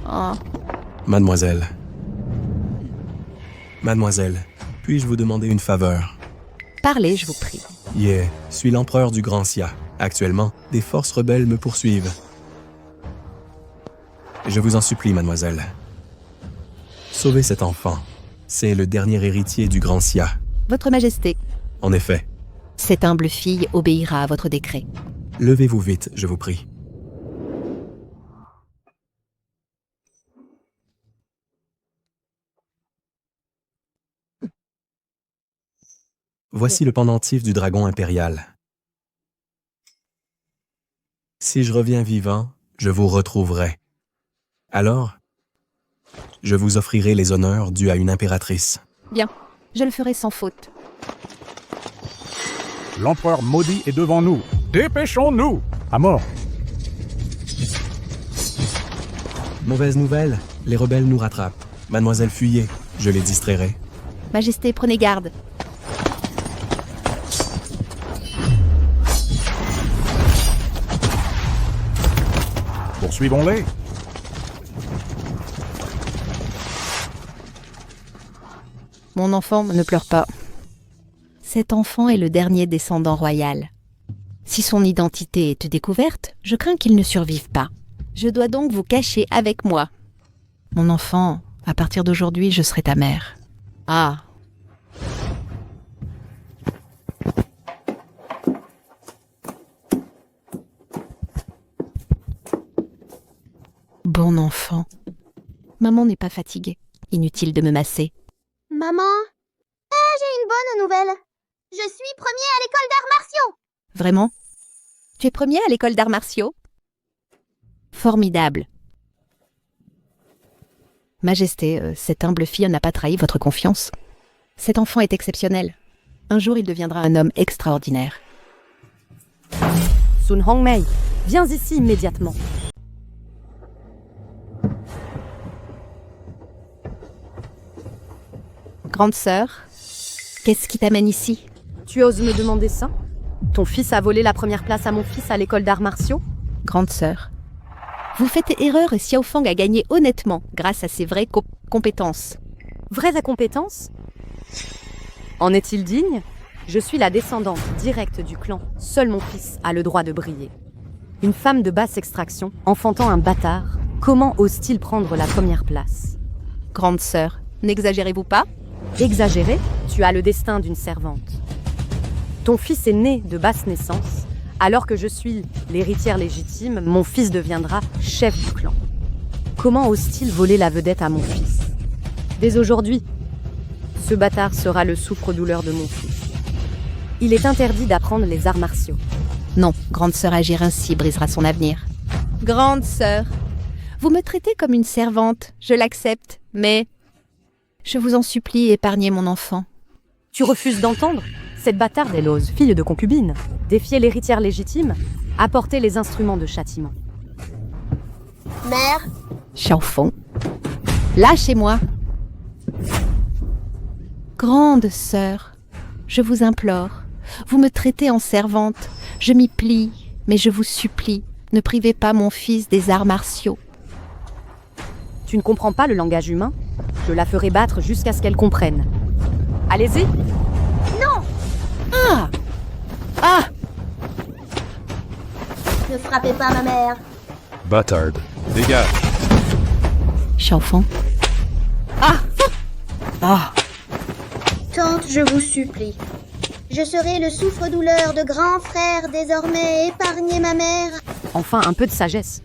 Oh. Mademoiselle. Mademoiselle, puis-je vous demander une faveur? Parlez, je vous prie. Suis l'empereur du Grand Xia. Actuellement, des forces rebelles me poursuivent. Je vous en supplie, mademoiselle. Sauvez cet enfant. C'est le dernier héritier du Grand Xia. Votre Majesté, En effet, cette humble fille obéira à votre décret. levez-vous vite, je vous prie. Voici le pendentif du dragon impérial. Si je reviens vivant, je vous retrouverai. Alors, je vous offrirai les honneurs dus à une impératrice. Bien, je le ferai sans faute. L'empereur maudit est devant nous. Dépêchons-nous! À mort. Mauvaise nouvelle, les rebelles nous rattrapent. Mademoiselle, fuyez, je les distrairai. Majesté, prenez garde. Poursuivons-les. Mon enfant, ne pleure pas. Cet enfant est le dernier descendant royal. Si son identité est découverte, je crains qu'il ne survive pas. Je dois donc vous cacher avec moi. Mon enfant, à partir d'aujourd'hui, je serai ta mère. Ah. Bon enfant. Maman n'est pas fatiguée. Inutile de me masser. Maman? J'ai une bonne nouvelle. Je suis premier à l'école d'arts martiaux. Vraiment? Tu es premier à l'école d'arts martiaux? Formidable. Majesté, cette humble fille n'a pas trahi votre confiance. Cet enfant est exceptionnel. Un jour, il deviendra un homme extraordinaire. Sun Hongmei, viens ici immédiatement. Grande sœur, qu'est-ce qui t'amène ici? Tu oses me demander ça? Ton fils a volé la première place à mon fils à l'école d'arts martiaux? Grande sœur, vous faites erreur et Xiao Fang a gagné honnêtement grâce à ses vraies compétences. Vraies compétences? En est-il digne? Je suis la descendante directe du clan. Seul mon fils a le droit de briller. Une femme de basse extraction, enfantant un bâtard, comment ose-t-il prendre la première place? Grande sœur, n'exagérez-vous pas? Exagéré? Tu as le destin d'une servante. Ton fils est né de basse naissance. Alors que je suis l'héritière légitime, mon fils deviendra chef du clan. Comment ose-t-il voler la vedette à mon fils? Dès aujourd'hui, ce bâtard sera le souffre-douleur de mon fils. Il est interdit d'apprendre les arts martiaux. Non, grande sœur agir ainsi brisera son avenir. Grande sœur, vous me traitez comme une servante, je l'accepte, mais je vous en supplie, épargnez mon enfant. Tu refuses d'entendre? Cette bâtarde elle ose, fille de concubine, défier l'héritière légitime, apporter les instruments de châtiment. Mère? Xiao Fang, lâchez-moi. Grande sœur, je vous implore, vous me traitez en servante, je m'y plie, mais je vous supplie, ne privez pas mon fils des arts martiaux. Tu ne comprends pas le langage humain? Je la ferai battre jusqu'à ce qu'elle comprenne. Allez-y! Non! Ah! Ah! Ne frappez pas ma mère. Bâtard. Dégage. Xiao Fang. Ah! Ah! Tante, je vous supplie. Je serai le souffre-douleur de grand frère désormais. Épargnez ma mère. Enfin, un peu de sagesse.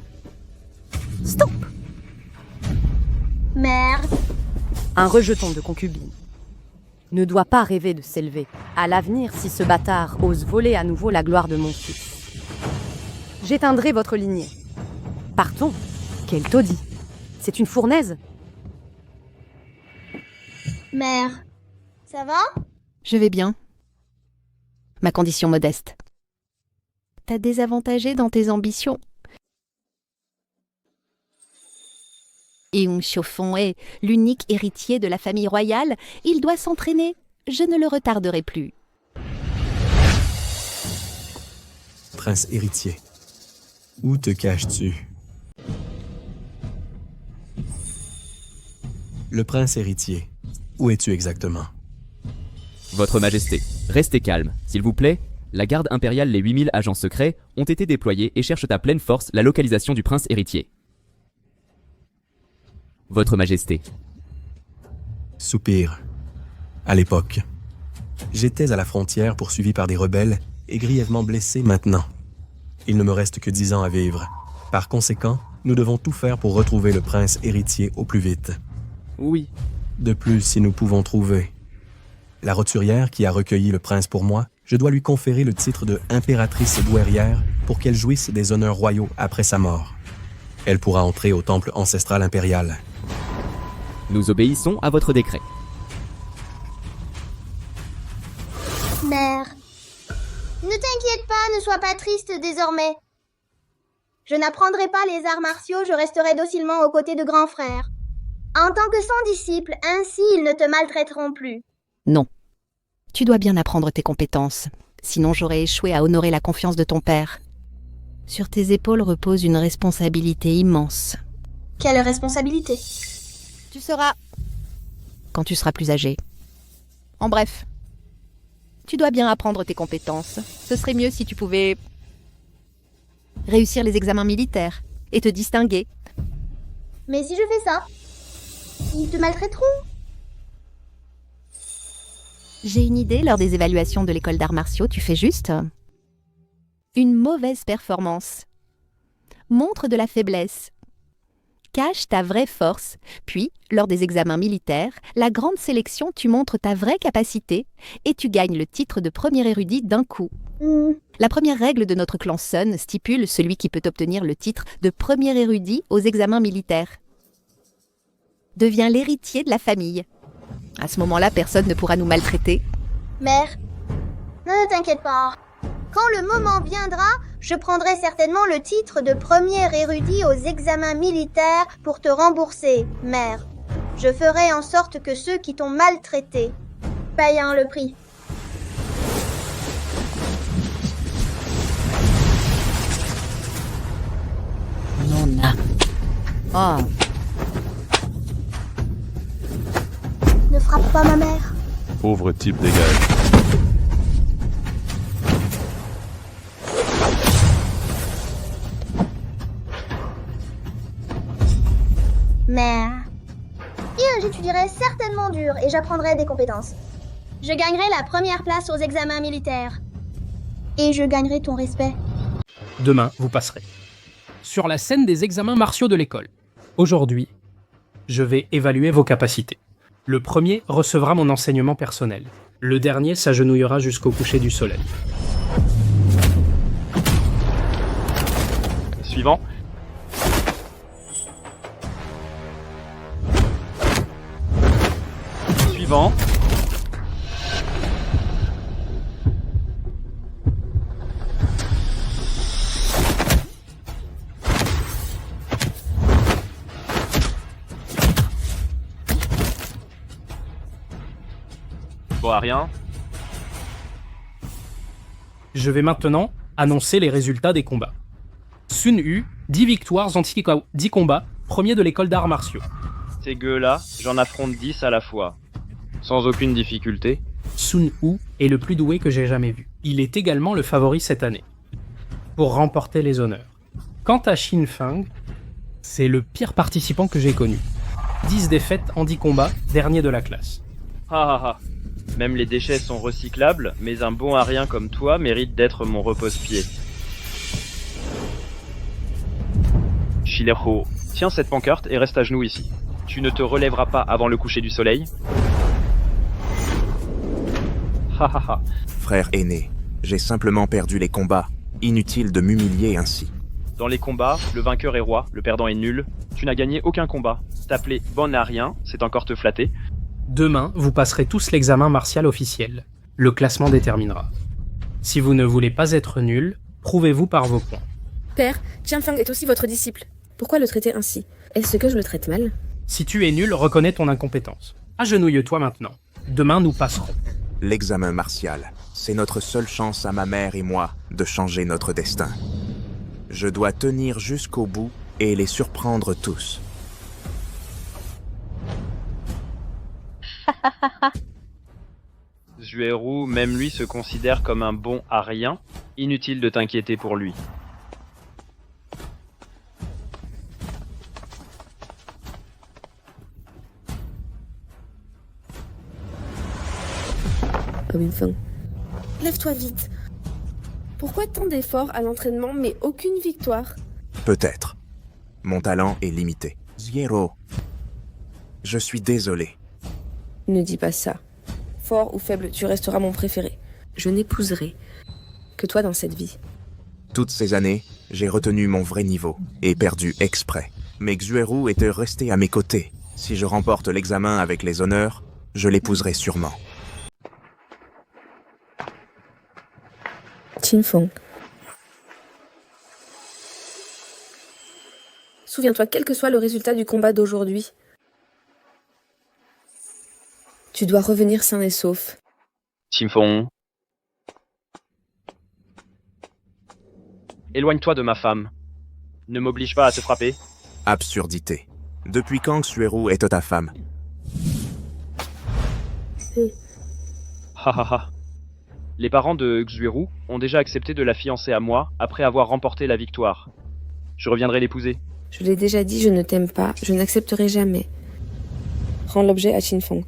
Stop! Mère? Un rejeton de concubine ne doit pas rêver de s'élever. À l'avenir, si ce bâtard ose voler à nouveau la gloire de mon fils, j'éteindrai votre lignée. Partons. Quel taudis! C'est une fournaise? Mère? Ça va? Je vais bien. Ma condition modeste. T'as désavantagé dans tes ambitions. Eun Xiaofeng est l'unique héritier de la famille royale. Il doit s'entraîner. Je ne le retarderai plus. Prince héritier, où te caches-tu? Le prince héritier, où es-tu exactement? Votre Majesté, restez calme, s'il vous plaît. La garde impériale, les 8000 agents secrets, ont été déployés et cherchent à pleine force la localisation du prince héritier. Votre Majesté. Soupir. À l'époque. J'étais à la frontière poursuivi par des rebelles et grièvement blessé maintenant. Il ne me reste que 10 ans à vivre. Par conséquent, nous devons tout faire pour retrouver le prince héritier au plus vite. Oui. De plus, si nous pouvons trouver la roturière qui a recueilli le prince pour moi, je dois lui conférer le titre de impératrice douairière pour qu'elle jouisse des honneurs royaux après sa mort. Elle pourra entrer au temple ancestral impérial. Nous obéissons à votre décret. Mère, ne t'inquiète pas, ne sois pas triste désormais. Je n'apprendrai pas les arts martiaux, je resterai docilement aux côtés de grands frères. En tant que son disciple, ainsi ils ne te maltraiteront plus. Non. Tu dois bien apprendre tes compétences. Sinon j'aurais échoué à honorer la confiance de ton père. Sur tes épaules repose une responsabilité immense. Quelle responsabilité? Tu sauras quand tu seras plus âgé. En bref, tu dois bien apprendre tes compétences. Ce serait mieux si tu pouvais réussir les examens militaires et te distinguer. Mais si je fais ça, ils te maltraiteront. J'ai une idée, lors des évaluations de l'école d'arts martiaux, tu fais juste une mauvaise performance. Montre de la faiblesse. Cache ta vraie force. Puis, lors des examens militaires, la grande sélection, tu montres ta vraie capacité et tu gagnes le titre de premier érudit d'un coup. La première règle de notre clan Sun stipule celui qui peut obtenir le titre de premier érudit aux examens militaires devient l'héritier de la famille. À ce moment-là, personne ne pourra nous maltraiter. Mère, ne t'inquiète pas. Quand le moment viendra, je prendrai certainement le titre de premier érudit aux examens militaires pour te rembourser, mère. Je ferai en sorte que ceux qui t'ont maltraité payent le prix. Nona. Oh. Ne frappe pas ma mère. Pauvre type, dégage. Mère. Bien, j'étudierai certainement dur et j'apprendrai des compétences. Je gagnerai la première place aux examens militaires. Et je gagnerai ton respect. Demain, vous passerez sur la scène des examens martiaux de l'école. Aujourd'hui, je vais évaluer vos capacités. Le premier recevra mon enseignement personnel. Le dernier s'agenouillera jusqu'au coucher du soleil. Suivant. Suivant. Bon, à rien. Je vais maintenant annoncer les résultats des combats. Sun Yu, 10 victoires en 10 combats, premier de l'école d'arts martiaux. Ces gueux-là, j'en affronte 10 à la fois. Sans aucune difficulté. Sun Yu est le plus doué que j'ai jamais vu. Il est également le favori cette année, pour remporter les honneurs. Quant à Xin Feng, c'est le pire participant que j'ai connu. 10 défaites en 10 combats, dernier de la classe. Ha ha ha. Même les déchets sont recyclables, mais un bon à rien comme toi mérite d'être mon repose-pied. Shilero, tiens cette pancarte et reste à genoux ici. Tu ne te relèveras pas avant le coucher du soleil. Ha ha ha. Frère aîné, j'ai simplement perdu les combats. Inutile de m'humilier ainsi. Dans les combats, le vainqueur est roi, le perdant est nul. Tu n'as gagné aucun combat. T'appeler bon à rien, c'est encore te flatter. Demain, vous passerez tous l'examen martial officiel. Le classement déterminera. Si vous ne voulez pas être nul, prouvez-vous par vos points. Père, Qianfeng est aussi votre disciple. Pourquoi le traiter ainsi? Est-ce que je le traite mal? Si tu es nul, reconnais ton incompétence. Agenouille-toi maintenant. Demain, nous passerons. L'examen martial, c'est notre seule chance à ma mère et moi de changer notre destin. Je dois tenir jusqu'au bout et les surprendre tous. Zueru, même lui, se considère comme un bon à rien. Inutile de t'inquiéter pour lui. Winfeng, lève-toi vite. Pourquoi tant d'efforts à l'entraînement mais aucune victoire? Peut-être. Mon talent est limité. Zuero. Je suis désolé. Ne dis pas ça. Fort ou faible, tu resteras mon préféré. Je n'épouserai que toi dans cette vie. Toutes ces années, j'ai retenu mon vrai niveau et perdu exprès. Mais Zueru était resté à mes côtés. Si je remporte l'examen avec les honneurs, je l'épouserai sûrement. Qinfeng. Souviens-toi, quel que soit le résultat du combat d'aujourd'hui, tu dois revenir sain et sauf. Qinfeng. Éloigne-toi de ma femme. Ne m'oblige pas à te frapper. Absurdité. Depuis quand Zueru est ta femme? Ha ha ha. Les parents de Xueru ont déjà accepté de la fiancer à moi après avoir remporté la victoire. Je reviendrai l'épouser. Je l'ai déjà dit, je ne t'aime pas, je n'accepterai jamais. Rends l'objet à Qinfeng.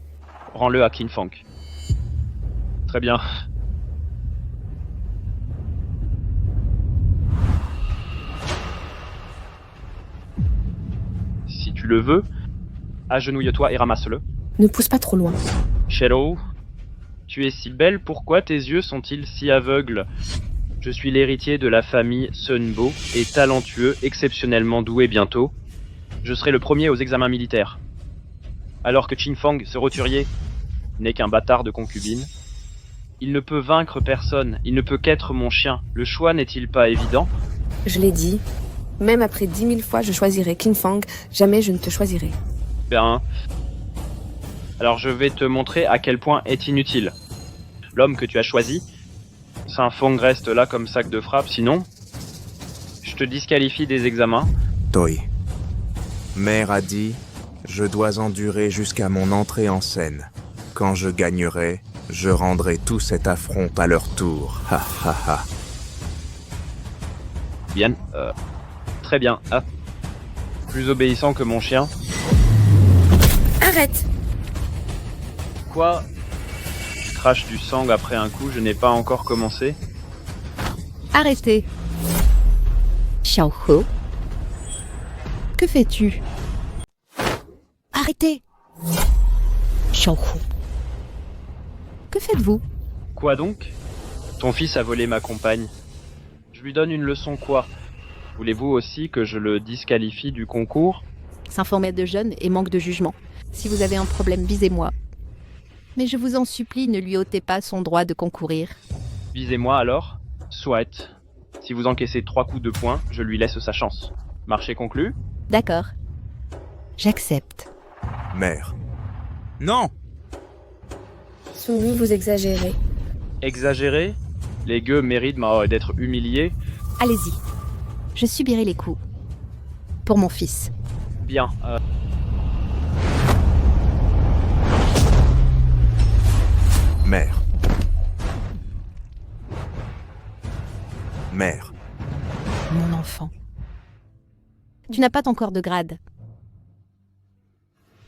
Rends-le à Qinfeng. Très bien. Si tu le veux, agenouille-toi et ramasse-le. Ne pousse pas trop loin. Shadow, tu es si belle, pourquoi tes yeux sont-ils si aveugles? Je suis l'héritier de la famille Sunbo et talentueux, exceptionnellement doué bientôt. Je serai le premier aux examens militaires. Alors que Qinfeng, ce roturier, n'est qu'un bâtard de concubine. Il ne peut vaincre personne, il ne peut qu'être mon chien. Le choix n'est-il pas évident? Je l'ai dit, même après 10 000 fois je choisirai Qinfeng, jamais je ne te choisirai. Ben... Alors je vais te montrer à quel point est inutile. L'homme que tu as choisi, Qinfeng reste là comme sac de frappe, sinon... Je te disqualifie des examens. Toi. Mère a dit, je dois endurer jusqu'à mon entrée en scène. Quand je gagnerai, je rendrai tout cet affront à leur tour. Ha ha ha. Bien, très bien. Ah. Plus obéissant que mon chien. Arrête! Quoi? Je crache du sang après un coup, je n'ai pas encore commencé. Arrêtez. Xiaohe. Que fais-tu? Arrêtez. Xiaohe. Que faites-vous? Quoi donc? Ton fils a volé ma compagne. Je lui donne une leçon quoi? Voulez-vous aussi que je le disqualifie du concours? S'informer de jeunes et manque de jugement. Si vous avez un problème, visez-moi. Mais je vous en supplie, ne lui ôtez pas son droit de concourir. Visez-moi alors? Soit. Si vous encaissez 3 coups de poing, je lui laisse sa chance. Marché conclu? D'accord. J'accepte. Mère. Non! Sunbu, vous exagérez. Exagéré? Les gueux méritent d'être humiliés. Allez-y. Je subirai les coups. Pour mon fils. Bien, Mère. Mère. Mon enfant. Tu n'as pas ton corps de grade.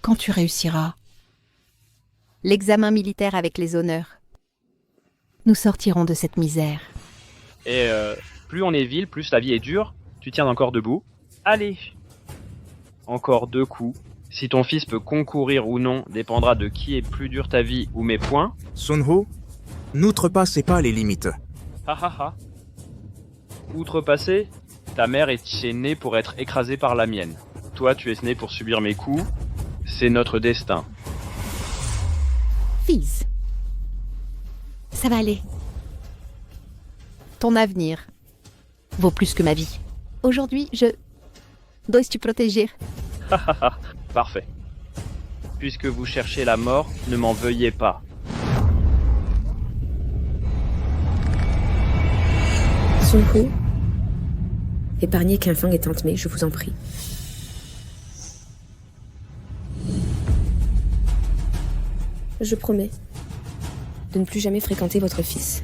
Quand tu réussiras l'examen militaire avec les honneurs, nous sortirons de cette misère. Et plus on est vil, plus la vie est dure. Tu tiens encore debout. Allez. Encore 2 coups. Si ton fils peut concourir ou non dépendra de qui est plus dur ta vie ou mes points. Sunho, n'outrepassez pas les limites. Ha ha ha. Outrepasser, ta mère est née pour être écrasée par la mienne. Toi, tu es né pour subir mes coups. C'est notre destin. Fils. Ça va aller. Ton avenir vaut plus que ma vie. Aujourd'hui, je dois te protéger. Parfait. Puisque vous cherchez la mort, ne m'en veuillez pas. Sunhu, épargnez Qinfeng et Tante Mei, je vous en prie. Je promets de ne plus jamais fréquenter votre fils.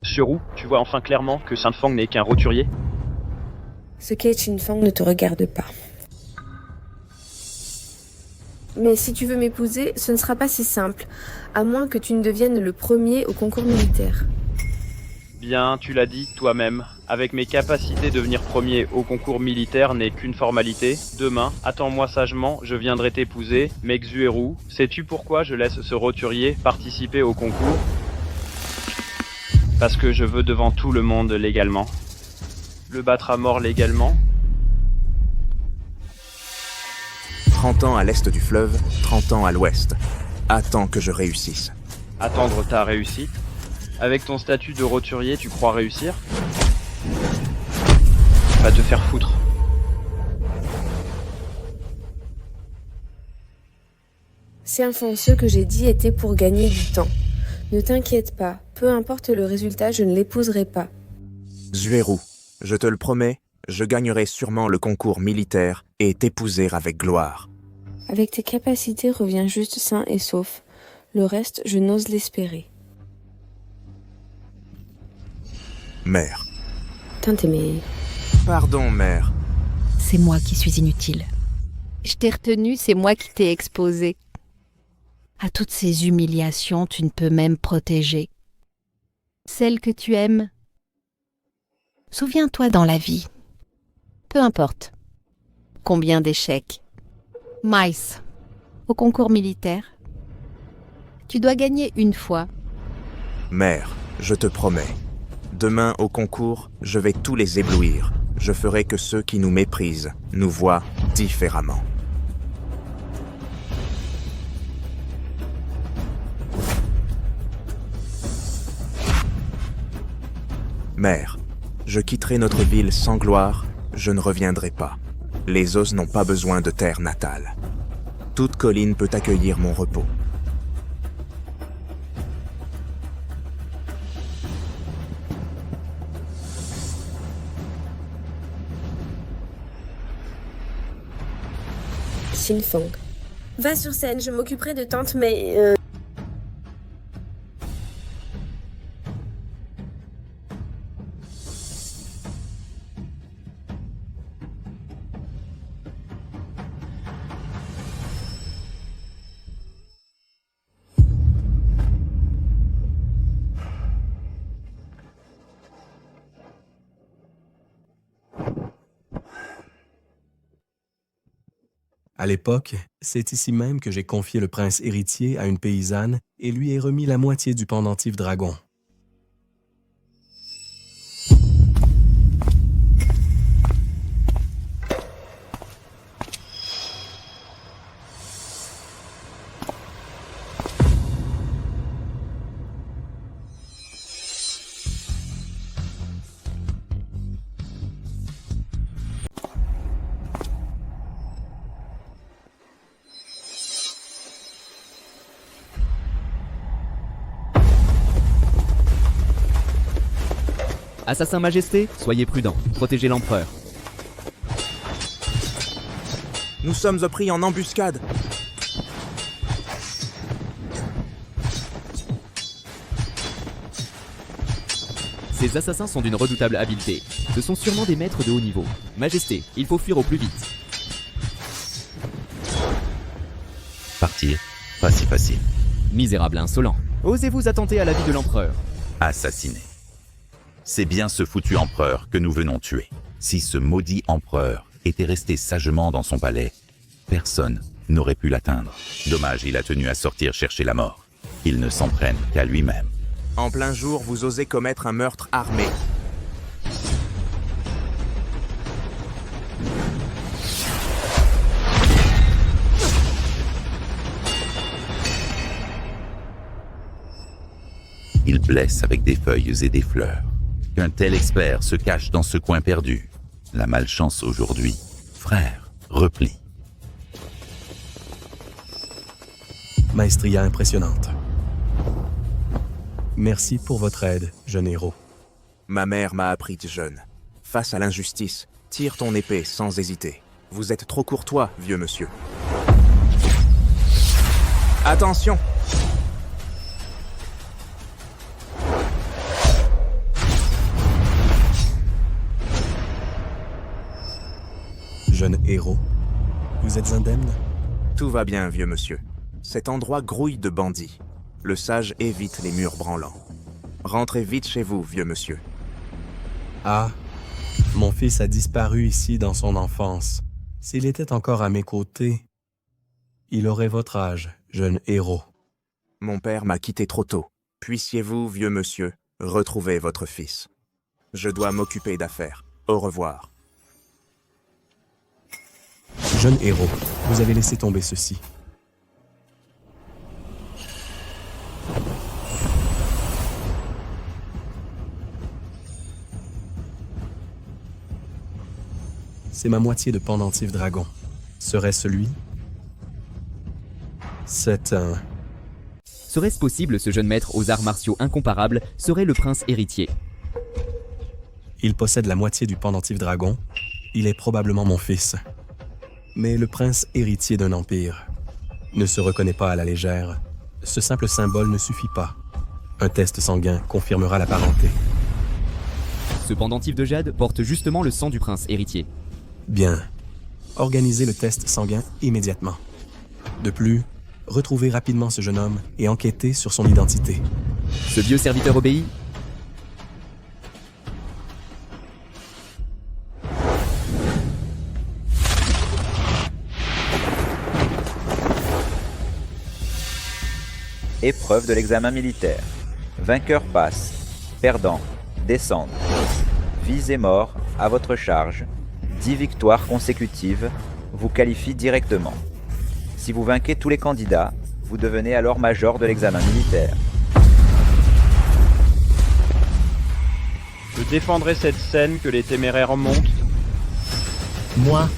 Sur tu vois enfin clairement que Sainte Fang n'est qu'un roturier? Ce qu'est Chin Fang ne te regarde pas. Mais si tu veux m'épouser, ce ne sera pas si simple, à moins que tu ne deviennes le premier au concours militaire. Bien, tu l'as dit toi-même. Avec mes capacités, devenir premier au concours militaire n'est qu'une formalité. Demain, attends-moi sagement, je viendrai t'épouser. Mais Xueru, sais-tu pourquoi je laisse ce roturier participer au concours? Parce que je veux devant tout le monde légalement. Le battre à mort légalement. 30 ans à l'est du fleuve, 30 ans à l'ouest. Attends que je réussisse. Attendre ta réussite? Avec ton statut de roturier, tu crois réussir? Va te faire foutre. C'est enfin ce que j'ai dit était pour gagner du temps. Ne t'inquiète pas, peu importe le résultat, je ne l'épouserai pas. Xueru, je te le promets, je gagnerai sûrement le concours militaire et t'épouser avec gloire. Avec tes capacités, reviens juste sain et sauf. Le reste, je n'ose l'espérer. Mère. Mais... Pardon, mère. C'est moi qui suis inutile. Je t'ai retenu, c'est moi qui t'ai exposé. À toutes ces humiliations, tu ne peux même protéger. Celle que tu aimes. Souviens-toi dans la vie. Peu importe. Combien d'échecs. Mice. Au concours militaire. Tu dois gagner une fois. Mère, je te promets. Demain, au concours, je vais tous les éblouir. Je ferai que ceux qui nous méprisent nous voient différemment. Mère, je quitterai notre ville sans gloire, je ne reviendrai pas. Les os n'ont pas besoin de terre natale. Toute colline peut accueillir mon repos. Chin Fang. Va sur scène, je m'occuperai de tante, mais... À l'époque, c'est ici même que j'ai confié le prince héritier à une paysanne et lui ai remis la moitié du pendentif dragon. Assassin Majesté, soyez prudent, protégez l'empereur. Nous sommes pris en embuscade. Ces assassins sont d'une redoutable habileté. Ce sont sûrement des maîtres de haut niveau. Majesté, il faut fuir au plus vite. Partir, pas si facile. Misérable insolent. Osez-vous attenter à la vie de l'empereur? Assassiné. C'est bien ce foutu empereur que nous venons tuer. Si ce maudit empereur était resté sagement dans son palais, personne n'aurait pu l'atteindre. Dommage, il a tenu à sortir chercher la mort. Il ne s'en prenne qu'à lui-même. En plein jour, vous osez commettre un meurtre armé. Il blesse avec des feuilles et des fleurs. Qu'un tel expert se cache dans ce coin perdu. La malchance aujourd'hui. Frère, replie. Maestria impressionnante. Merci pour votre aide, jeune héros. Ma mère m'a appris jeune. Face à l'injustice, tire ton épée sans hésiter. Vous êtes trop courtois, vieux monsieur. Attention! jeune héros. Vous êtes indemne? Tout va bien, vieux monsieur. Cet endroit grouille de bandits. Le sage évite les murs branlants. Rentrez vite chez vous, vieux monsieur. Ah, mon fils a disparu ici dans son enfance. S'il était encore à mes côtés, il aurait votre âge, jeune héros. Mon père m'a quitté trop tôt. Puissiez-vous, vieux monsieur, retrouver votre fils. Je dois m'occuper d'affaires. Au revoir. Jeune héros, vous avez laissé tomber ceci. C'est ma moitié de pendentif dragon. Serait-ce lui? C'est un... Serait-ce possible, ce jeune maître aux arts martiaux incomparables serait le prince héritier? Il possède la moitié du pendentif dragon. Il est probablement mon fils. Mais le prince héritier d'un empire ne se reconnaît pas à la légère. Ce simple symbole ne suffit pas. Un test sanguin confirmera la parenté. Ce pendentif de jade porte justement le sang du prince héritier. Bien. Organisez le test sanguin immédiatement. De plus, retrouvez rapidement ce jeune homme et enquêtez sur son identité. Ce vieux serviteur obéit? Épreuve de l'examen militaire. Vainqueur passe. Perdant, descendre. Vie et mort, à votre charge. 10 victoires consécutives vous qualifient directement. Si vous vainquez tous les candidats, vous devenez alors major de l'examen militaire. Je défendrai cette scène que les téméraires montent. Moi.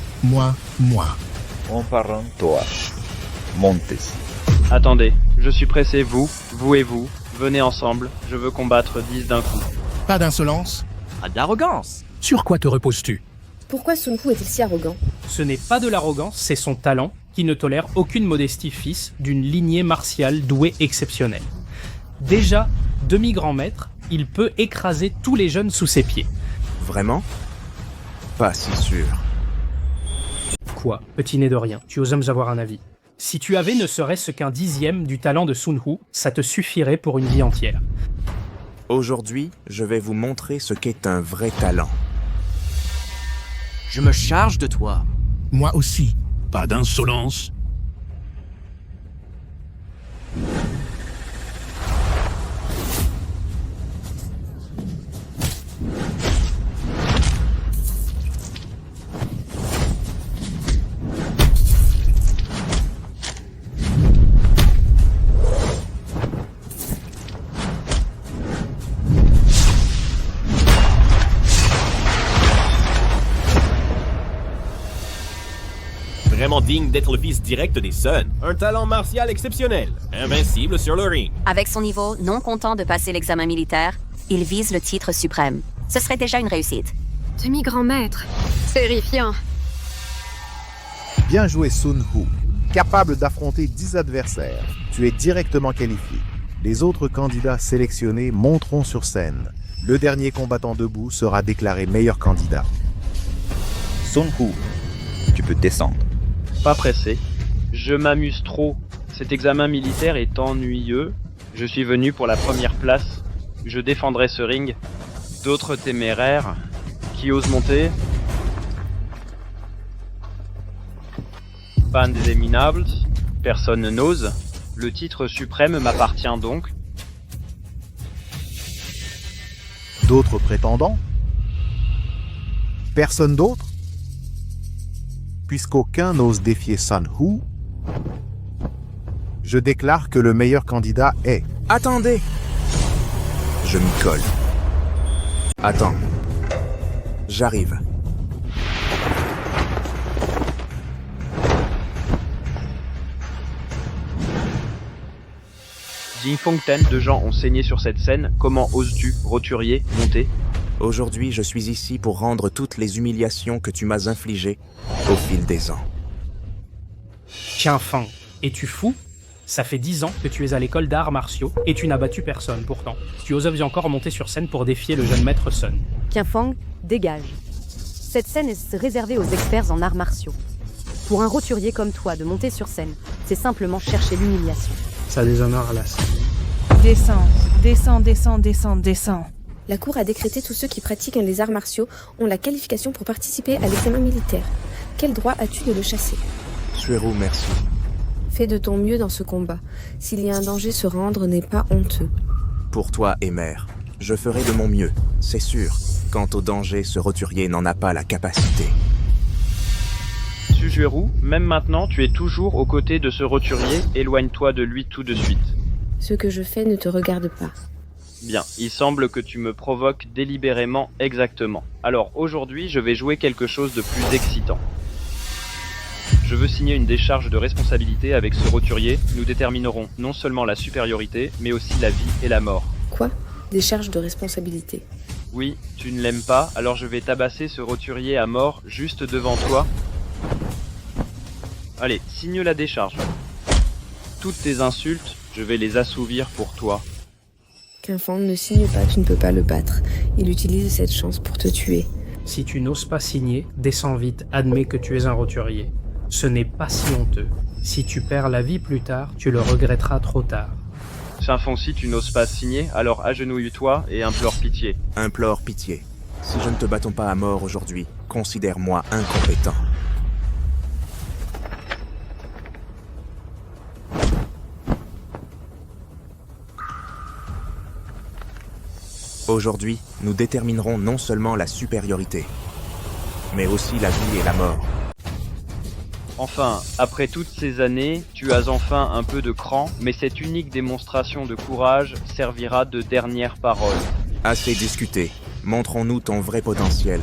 On parle toi. Montes. Attendez, je suis pressé, vous et vous, venez ensemble, je veux combattre 10 d'un coup. Pas d'insolence. Pas d'arrogance. Sur quoi te reposes-tu? Pourquoi Sun Hu est-il si arrogant? Ce n'est pas de l'arrogance, c'est son talent qui ne tolère aucune modestie, fils d'une lignée martiale douée exceptionnelle. Déjà, demi-grand maître, il peut écraser tous les jeunes sous ses pieds. Vraiment? Pas si sûr. Quoi, petit nez de rien, tu oses avoir un avis. Si tu avais ne serait-ce qu'un 10e du talent de Sun Hu, ça te suffirait pour une vie entière. Aujourd'hui, je vais vous montrer ce qu'est un vrai talent. Je me charge de toi. Moi aussi. Pas d'insolence. Vraiment digne d'être le fils direct des Sun. Un talent martial exceptionnel, invincible sur le ring. Avec son niveau, non content de passer l'examen militaire, il vise le titre suprême. Ce serait déjà une réussite. Demi-grand maître. Terrifiant. Bien joué Sun Hu. Capable d'affronter 10 adversaires, tu es directement qualifié. Les autres candidats sélectionnés monteront sur scène. Le dernier combattant debout sera déclaré meilleur candidat. Sun Hu, tu peux descendre. Pas pressé. Je m'amuse trop. Cet examen militaire est ennuyeux. Je suis venu pour la première place. Je défendrai ce ring. D'autres téméraires qui osent monter. Pas indéminables. Personne n'ose. Le titre suprême m'appartient donc. D'autres prétendants? Personne d'autre? Puisqu'aucun n'ose défier Sun Hu, je déclare que le meilleur candidat est... Attendez! Je m'y colle. Attends. J'arrive. Une fontaine de gens ont saigné sur cette scène. Comment oses-tu, roturier, monter? Aujourd'hui, je suis ici pour rendre toutes les humiliations que tu m'as infligées au fil des ans. Qianfeng, es-tu fou? Ça fait 10 ans que tu es à l'école d'arts martiaux et tu n'as battu personne pourtant. Tu oses encore monter sur scène pour défier le jeune maître Sun. Qianfeng, dégage. Cette scène est réservée aux experts en arts martiaux. Pour un roturier comme toi, de monter sur scène, c'est simplement chercher l'humiliation. Ça déshonore la scène. Descends. La Cour a décrété tous ceux qui pratiquent les arts martiaux ont la qualification pour participer à l'examen militaire. Quel droit as-tu de le chasser? Suero, merci. Fais de ton mieux dans ce combat. S'il y a un danger, se rendre n'est pas honteux. Pour toi, Emer, je ferai de mon mieux, c'est sûr. Quant au danger, ce roturier n'en a pas la capacité. Sujueru, même maintenant, tu es toujours aux côtés de ce roturier, éloigne-toi de lui tout de suite. Ce que je fais ne te regarde pas. Bien, il semble que tu me provoques délibérément exactement. Alors aujourd'hui, je vais jouer quelque chose de plus excitant. Je veux signer une décharge de responsabilité avec ce roturier. Nous déterminerons non seulement la supériorité, mais aussi la vie et la mort. Quoi? Décharge de responsabilité? Oui, tu ne l'aimes pas, alors je vais tabasser ce roturier à mort juste devant toi. Allez, signe la décharge. Toutes tes insultes, je vais les assouvir pour toi. Qu'un fan ne signe pas, tu ne peux pas le battre. Il utilise cette chance pour te tuer. Si tu n'oses pas signer, descends vite, admets que tu es un roturier. Ce n'est pas si honteux. Si tu perds la vie plus tard, tu le regretteras trop tard. Shinfeng, si tu n'oses pas signer, alors agenouille-toi et implore pitié. Implore pitié. Si je ne te battons pas à mort aujourd'hui, considère-moi incompétent. Aujourd'hui, nous déterminerons non seulement la supériorité, mais aussi la vie et la mort. Enfin, après toutes ces années, tu as enfin un peu de cran, mais cette unique démonstration de courage servira de dernière parole. Assez discuté. Montrons-nous ton vrai potentiel.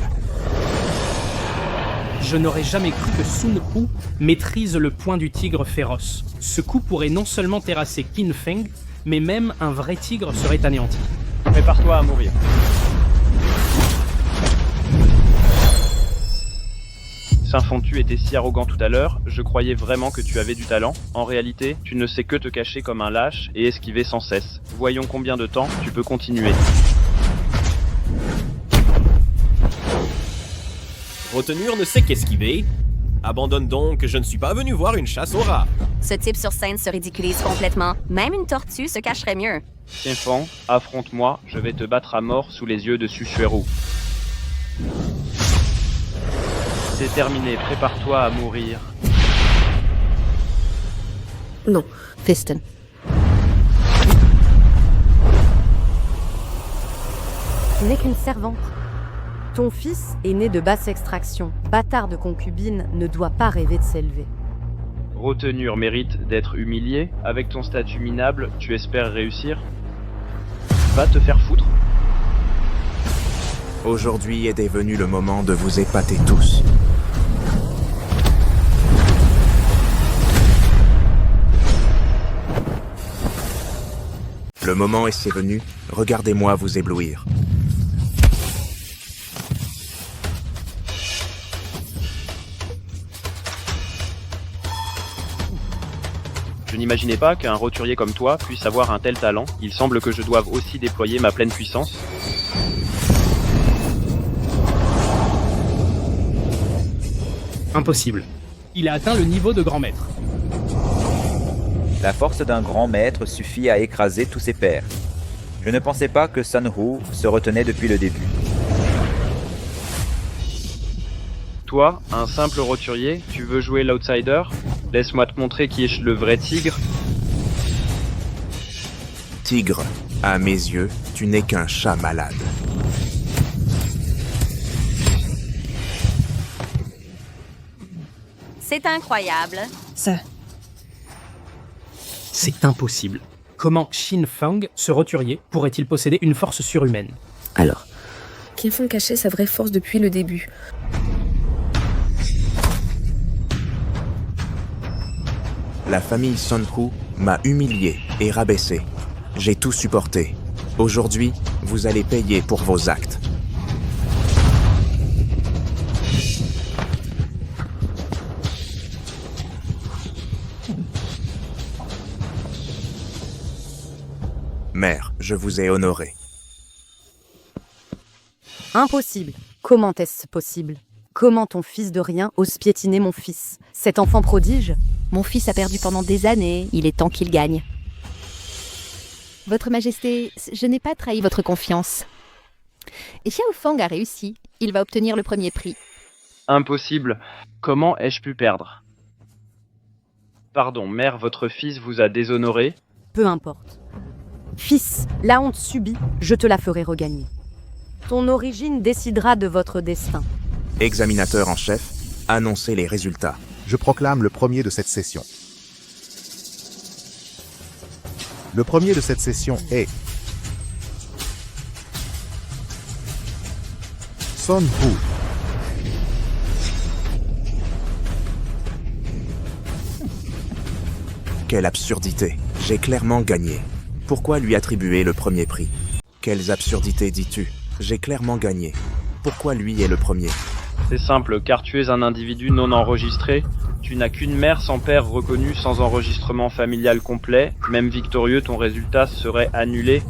Je n'aurais jamais cru que Sun Hu maîtrise le poing du tigre féroce. Ce coup pourrait non seulement terrasser Qin Feng, mais même un vrai tigre serait anéanti. Prépare-toi à mourir. Shinfeng, tu étais si arrogant tout à l'heure, je croyais vraiment que tu avais du talent. En réalité, tu ne sais que te cacher comme un lâche et esquiver sans cesse. Voyons combien de temps tu peux continuer. Retenure ne sait qu'esquiver. Abandonne donc, je ne suis pas venu voir une chasse au rat. Ce type sur scène se ridiculise complètement. Même une tortue se cacherait mieux. Shinfeng, affronte-moi, je vais te battre à mort sous les yeux de Sujueru. C'est terminé, prépare-toi à mourir. Non. Fiston. Tu n'es qu'une servante. Ton fils est né de basse extraction. Bâtard de concubine ne doit pas rêver de s'élever. Retenure mérite d'être humilié. Avec ton statut minable, tu espères réussir? Va te faire foutre. Aujourd'hui est venu le moment de vous épater tous. Le moment est venu, regardez-moi vous éblouir. Je n'imaginais pas qu'un roturier comme toi puisse avoir un tel talent. Il semble que je doive aussi déployer ma pleine puissance. Impossible. Il a atteint le niveau de grand maître. La force d'un grand maître suffit à écraser tous ses pairs. Je ne pensais pas que Sun Hu se retenait depuis le début. Toi, un simple roturier, tu veux jouer l'outsider? Laisse-moi te montrer qui est le vrai tigre. Tigre, à mes yeux, tu n'es qu'un chat malade. C'est incroyable. C'est impossible. Comment Qin Feng, ce roturier, pourrait-il posséder une force surhumaine? Alors, Qin Feng cachait sa vraie force depuis le début. La famille Sun Hu m'a humilié et rabaissé. J'ai tout supporté. Aujourd'hui, vous allez payer pour vos actes. Mère, je vous ai honoré. Impossible. Comment est-ce possible? Comment ton fils de rien ose piétiner mon fils? Cet enfant prodige? Mon fils a perdu pendant des années, il est temps qu'il gagne. Votre Majesté, je n'ai pas trahi votre confiance. Et Xiao Fang a réussi, il va obtenir le premier prix. Impossible. Comment ai-je pu perdre? Pardon, mère, votre fils vous a déshonoré? Peu importe. Fils, la honte subie, je te la ferai regagner. Ton origine décidera de votre destin. Examinateur en chef, annoncez les résultats. Je proclame le premier de cette session. Le premier de cette session est Sun Hu. Quelle absurdité. J'ai clairement gagné. Pourquoi lui attribuer le premier prix? Quelles absurdités dis-tu? J'ai clairement gagné. Pourquoi lui est le premier? C'est simple, car tu es un individu non enregistré. Tu n'as qu'une mère sans père reconnu, sans enregistrement familial complet. Même victorieux, ton résultat serait annulé.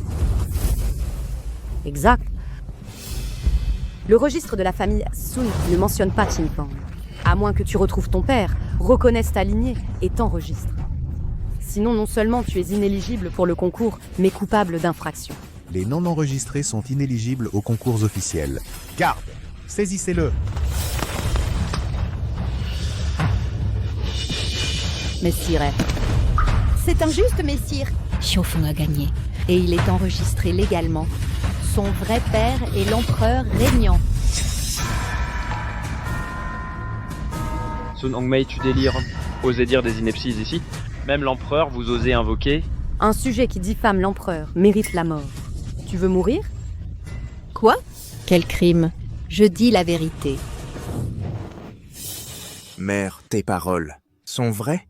Exact. Le registre de la famille Sun ne mentionne pas Qin Fang. À moins que tu retrouves ton père, reconnaisses ta lignée et t'enregistres. Sinon, non seulement tu es inéligible pour le concours, mais coupable d'infraction. Les non-enregistrés sont inéligibles aux concours officiels. Garde! Saisissez-le! Messire. C'est injuste, Messire. Xiao Fang a gagné. Et il est enregistré légalement. Son vrai père est l'empereur régnant. Sun Hongmei, tu délires. Osez dire des inepties ici. Même l'empereur, vous osez invoquer. Un sujet qui diffame l'empereur mérite la mort. Tu veux mourir? Quoi? Quel crime? Je dis la vérité. Mère, tes paroles sont vraies?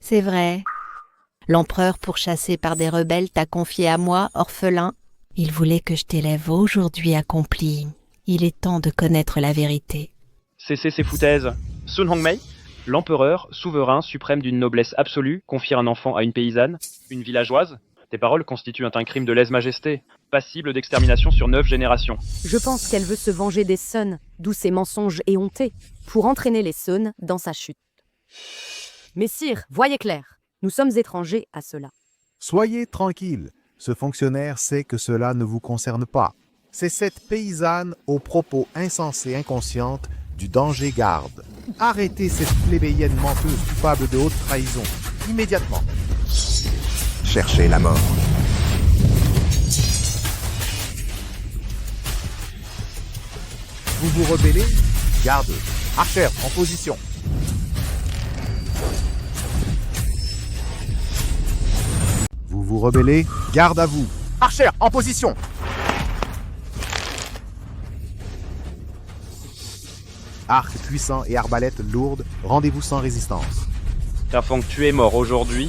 C'est vrai. L'empereur, pourchassé par des rebelles, t'a confié à moi, orphelin. Il voulait que je t'élève aujourd'hui accompli. Il est temps de connaître la vérité. Cessez ces foutaises. Sun Hongmei, l'empereur, souverain suprême d'une noblesse absolue, confie un enfant à une paysanne, une villageoise. Tes paroles constituent un crime de lèse-majesté, passible d'extermination sur 9 générations. Je pense qu'elle veut se venger des Sun, d'où ses mensonges éhontés, pour entraîner les Sun dans sa chute. Messire, voyez clair, nous sommes étrangers à cela. Soyez tranquille, ce fonctionnaire sait que cela ne vous concerne pas. C'est cette paysanne aux propos insensés inconsciente du danger garde. Arrêtez cette plébéienne menteuse coupable de haute trahison, immédiatement. Cherchez la mort. Vous vous rebellez? Garde. Archer, en position. Vous vous rebellez? Garde à vous. Archer, en position. Arc puissant et arbalète lourde, rendez-vous sans résistance. Afin que tu es mort aujourd'hui,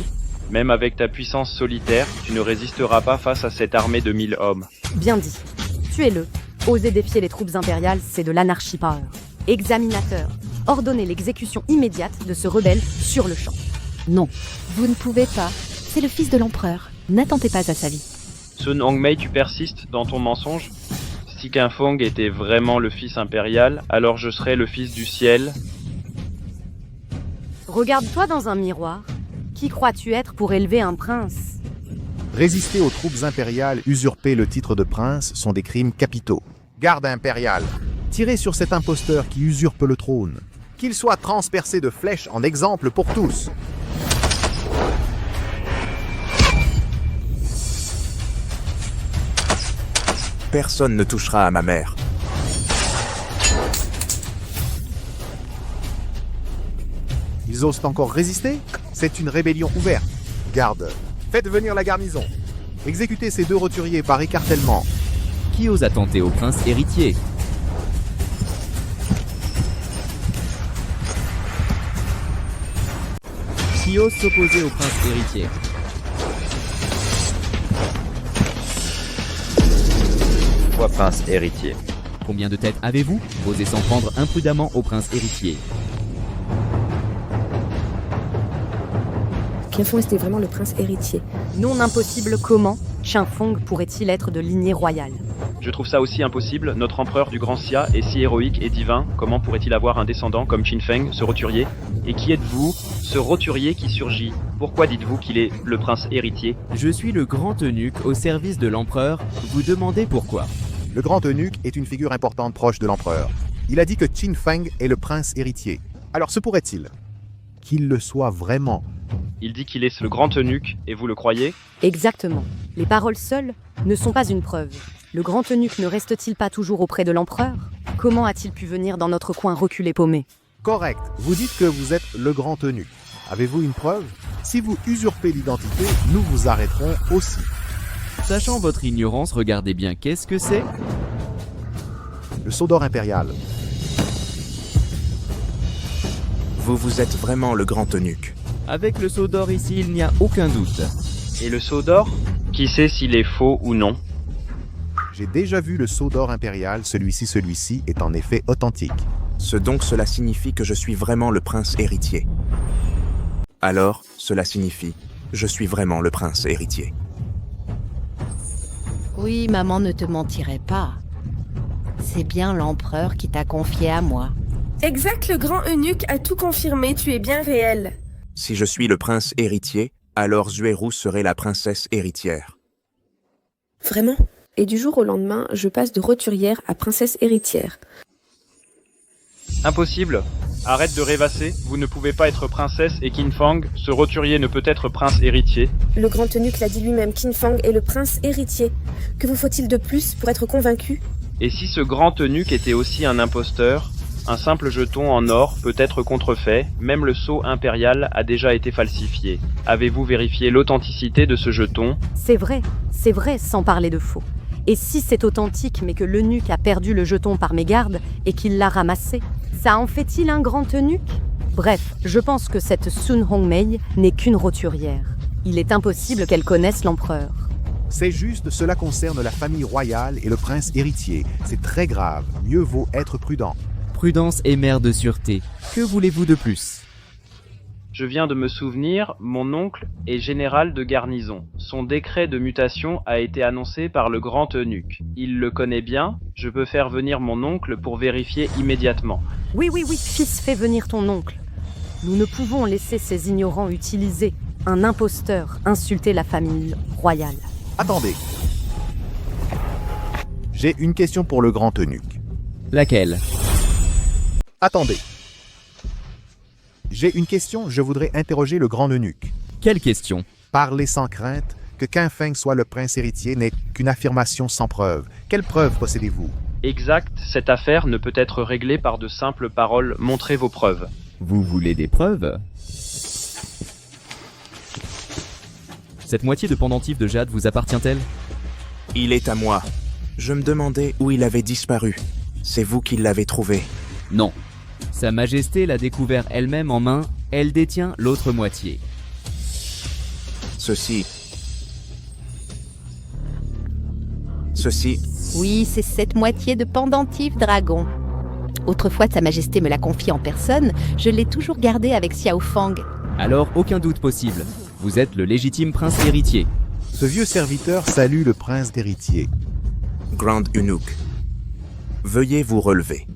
même avec ta puissance solitaire, tu ne résisteras pas face à cette armée de 1000 hommes. Bien dit. Tuez-le. Oser défier les troupes impériales, c'est de l'anarchie power. Examinateur, ordonnez l'exécution immédiate de ce rebelle sur le champ. Non, vous ne pouvez pas. C'est le fils de l'empereur. N'attentez pas à sa vie. Sun Hongmei, tu persistes dans ton mensonge? Si Qin Fang était vraiment le fils impérial, alors je serais le fils du ciel. Regarde-toi dans un miroir. Qui crois-tu être pour élever un prince? Résister aux troupes impériales, usurper le titre de prince sont des crimes capitaux. Garde impériale, tirez sur cet imposteur qui usurpe le trône. Qu'il soit transpercé de flèches en exemple pour tous. Personne ne touchera à ma mère. Ils osent encore résister? C'est une rébellion ouverte. Garde, faites venir la garnison. Exécutez ces 2 roturiers par écartèlement. Qui ose attenter au prince héritier? Qui ose s'opposer au prince héritier? Prince héritier. Combien de têtes avez-vous? Osez s'en prendre imprudemment au prince héritier. Qin Fang était vraiment le prince héritier. Non impossible, comment Qin Fang pourrait-il être de lignée royale? Je trouve ça aussi impossible, notre empereur du Grand Xia est si héroïque et divin, comment pourrait-il avoir un descendant comme Qin Feng, ce roturier? Et qui êtes-vous, ce roturier qui surgit? Pourquoi dites-vous qu'il est le prince héritier? Je suis le grand eunuque au service de l'empereur, vous demandez pourquoi. Le grand eunuque est une figure importante proche de l'empereur. Il a dit que Qin Feng est le prince héritier. Alors se pourrait-il qu'il le soit vraiment? Il dit qu'il est le grand eunuque, et vous le croyez? Exactement. Les paroles seules ne sont pas une preuve. Le grand eunuque ne reste-t-il pas toujours auprès de l'empereur? Comment a-t-il pu venir dans notre coin reculé paumé? Correct. Vous dites que vous êtes le grand eunuque. Avez-vous une preuve? Si vous usurpez l'identité, nous vous arrêterons aussi. Sachant votre ignorance, regardez bien, qu'est-ce que c'est? Le sceau d'or impérial. Vous êtes vraiment le grand eunuque. Avec le sceau d'or ici, il n'y a aucun doute. Et le sceau d'or? Qui sait s'il est faux ou non? J'ai déjà vu le sceau d'or impérial, celui-ci est en effet authentique. Donc cela signifie que je suis vraiment le prince héritier. Alors, cela signifie, je suis vraiment le prince héritier. Oui, maman ne te mentirait pas. C'est bien l'empereur qui t'a confié à moi. Exact, le grand eunuque a tout confirmé, tu es bien réel. Si je suis le prince héritier, alors Zueru serait la princesse héritière. Vraiment? Et du jour au lendemain, je passe de roturière à princesse héritière. Impossible. Arrête de rêvasser, vous ne pouvez pas être princesse et Qin Feng, ce roturier ne peut être prince héritier. Le grand eunuque l'a dit lui-même, Qin Feng est le prince héritier. Que vous faut-il de plus pour être convaincu? Et si ce grand eunuque était aussi un imposteur? Un simple jeton en or peut être contrefait, même le sceau impérial a déjà été falsifié. Avez-vous vérifié l'authenticité de ce jeton? C'est vrai, sans parler de faux. Et si c'est authentique mais que l'eunuque a perdu le jeton par mégarde et qu'il l'a ramassé, ça en fait-il un grand eunuque? Bref, je pense que cette Sun Hongmei n'est qu'une roturière. Il est impossible qu'elle connaisse l'empereur. C'est juste, cela concerne la famille royale et le prince héritier. C'est très grave, mieux vaut être prudent. Prudence est mère de sûreté. Que voulez-vous de plus? Je viens de me souvenir, mon oncle est général de garnison. Son décret de mutation a été annoncé par le grand eunuque. Il le connaît bien, je peux faire venir mon oncle pour vérifier immédiatement. Oui, fils, fais venir ton oncle. Nous ne pouvons laisser ces ignorants utiliser un imposteur insulter la famille royale. Attendez. J'ai une question pour le grand eunuque. Laquelle? Attendez. J'ai une question, je voudrais interroger le grand eunuque. Quelle question? Parler sans crainte, que Qin Feng soit le prince héritier n'est qu'une affirmation sans preuve. Quelle preuve possédez-vous? Exact, cette affaire ne peut être réglée par de simples paroles. Montrez vos preuves. Vous voulez des preuves? Cette moitié de pendentif de jade vous appartient-elle? Il est à moi. Je me demandais où il avait disparu. C'est vous qui l'avez trouvé. Non. Sa Majesté l'a découvert elle-même en main, elle détient l'autre moitié. Ceci. Oui, c'est cette moitié de pendentif dragon. Autrefois, Sa Majesté me l'a confié en personne, je l'ai toujours gardé avec Xiao Fang. Alors, aucun doute possible. Vous êtes le légitime prince héritier. Ce vieux serviteur salue le prince héritier. Grand eunuque, veuillez vous relever.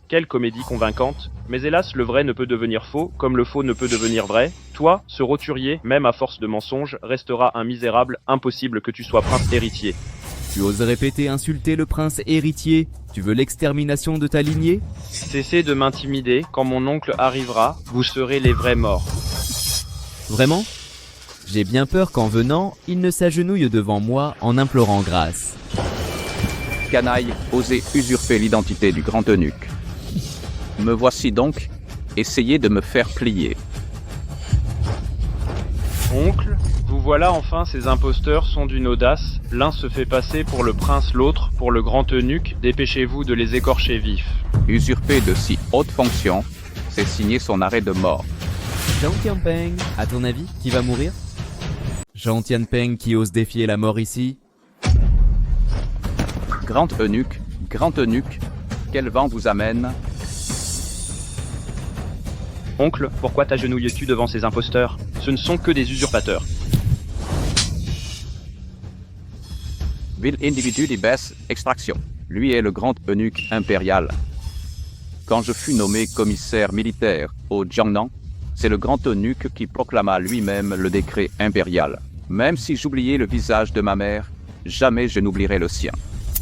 Quelle comédie convaincante. Mais hélas, le vrai ne peut devenir faux, comme le faux ne peut devenir vrai. Toi, ce roturier, même à force de mensonges, restera un misérable, impossible que tu sois prince héritier. Tu oses répéter insulter le prince héritier? Tu veux l'extermination de ta lignée? Cessez de m'intimider, quand mon oncle arrivera, vous serez les vrais morts. Vraiment? J'ai bien peur qu'en venant, il ne s'agenouille devant moi en implorant grâce. Canaille, osez usurper l'identité du grand eunuque. Me voici donc, essayez de me faire plier. Oncle, vous voilà enfin, ces imposteurs sont d'une audace. L'un se fait passer pour le prince, l'autre pour le grand eunuque. Dépêchez-vous de les écorcher vifs. Usurper de si haute fonction, c'est signer son arrêt de mort. Zhao Tianpeng, à ton avis, qui va mourir? Zhao Tianpeng qui ose défier la mort ici? Grand eunuque, quel vent vous amène? Oncle, pourquoi t'agenouilles-tu devant ces imposteurs? Ce ne sont que des usurpateurs. Vil individu d'Ibès, extraction. Lui est le grand eunuque impérial. Quand je fus nommé commissaire militaire au Jiangnan, c'est le grand eunuque qui proclama lui-même le décret impérial. Même si j'oubliais le visage de ma mère, jamais je n'oublierai le sien.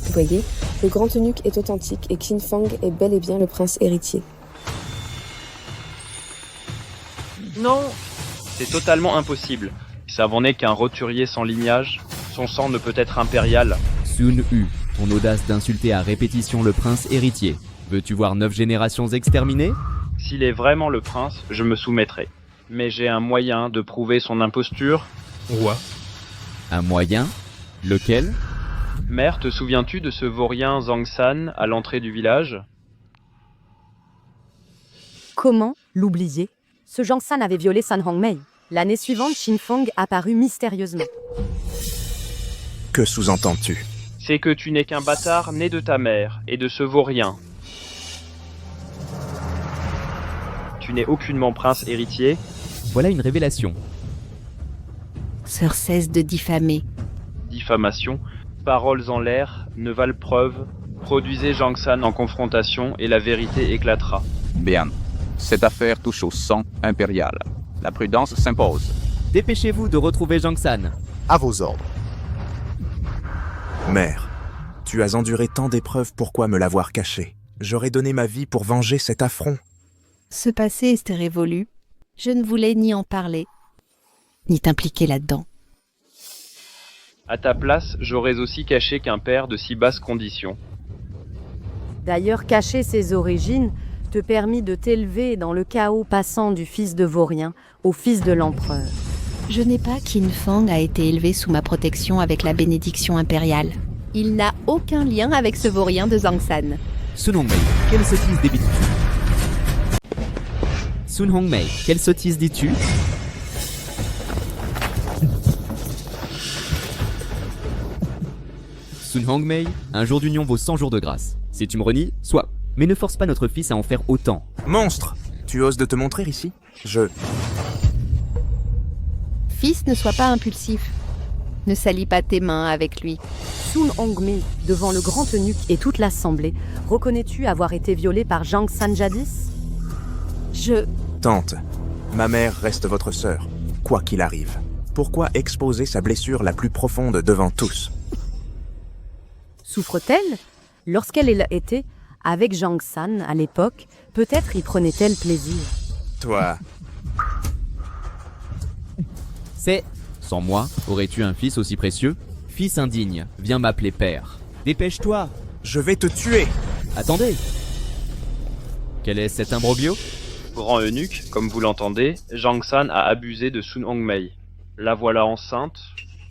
Vous voyez, le grand eunuque est authentique et Qin Fang est bel et bien le prince héritier. Non, c'est totalement impossible. Si Savon n'est qu'un roturier sans lignage, son sang ne peut être impérial. Sun Hu, ton audace d'insulter à répétition le prince héritier. Veux-tu voir 9 générations exterminées? S'il est vraiment le prince, je me soumettrai. Mais j'ai un moyen de prouver son imposture. Quoi? Un moyen? Lequel? Mère, te souviens-tu de ce vaurien Zhang San à l'entrée du village? Comment l'oublier? Ce Zhang San avait violé San Hongmei. L'année suivante, Qin Fang apparut mystérieusement. Que sous-entends-tu? C'est que tu n'es qu'un bâtard né de ta mère et de ce vaurien. Tu n'es aucunement prince héritier. Voilà une révélation. Sœur, cesse de diffamer. Diffamation, paroles en l'air, ne valent preuve. Produisez Zhang San en confrontation et la vérité éclatera. Bien. Cette affaire touche au sang impérial. La prudence s'impose. Dépêchez-vous de retrouver Zhang San. À vos ordres. Mère, tu as enduré tant d'épreuves, pourquoi me l'avoir caché? J'aurais donné ma vie pour venger cet affront. Ce passé est révolu. Je ne voulais ni en parler, ni t'impliquer là-dedans. À ta place, j'aurais aussi caché qu'un père de si basse condition. D'ailleurs, cacher ses origines te permit de t'élever dans le chaos passant du fils de Vaurien au fils de l'empereur. Je n'ai pas Qin Fang a été élevé sous ma protection avec la bénédiction impériale. Il n'a aucun lien avec ce vaurien de Zhang San. Sun Hongmei, quelle sottise dis-tu? Sun Hongmei, quelle sottise dis-tu? Sun Hongmei, un jour d'union vaut 100 jours de grâce. Si tu me renies, soit. Mais ne force pas notre fils à en faire autant. Monstre! Tu oses de te montrer ici? Fils, ne sois pas impulsif. Ne salis pas tes mains avec lui. Sun Hongmei, devant le grand eunuque et toute l'assemblée, reconnais-tu avoir été violé par Zhang San jadis? Tante, ma mère reste votre sœur, quoi qu'il arrive. Pourquoi exposer sa blessure la plus profonde devant tous? Souffre-t-elle? Lorsqu'elle était avec Zhang San à l'époque, peut-être y prenait-elle plaisir. Toi... C'est... Sans moi, aurais-tu un fils aussi précieux? Fils indigne, viens m'appeler père. Dépêche-toi! Je vais te tuer! Attendez! Quel est cet imbroglio? Grand eunuque, comme vous l'entendez, Zhang San a abusé de Sun Hongmei. La voilà enceinte.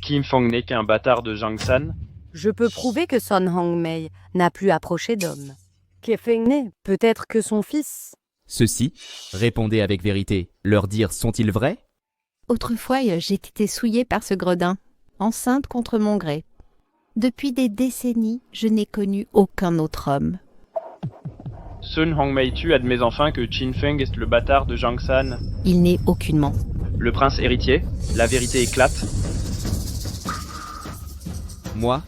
Qin Fang n'est qu'un bâtard de Zhang San. Je peux prouver que Sun Hongmei n'a plus approché d'homme. Kefeng peut-être que son fils. Ceux-ci, répondez avec vérité, leurs dires sont-ils vrais? Autrefois, j'ai été souillée par ce gredin, enceinte contre mon gré. Depuis des décennies, je n'ai connu aucun autre homme. Sun Hongmei, tu admets enfin que Qin Feng est le bâtard de Zhang San. Il n'est aucunement. Le prince héritier, la vérité éclate. Moi,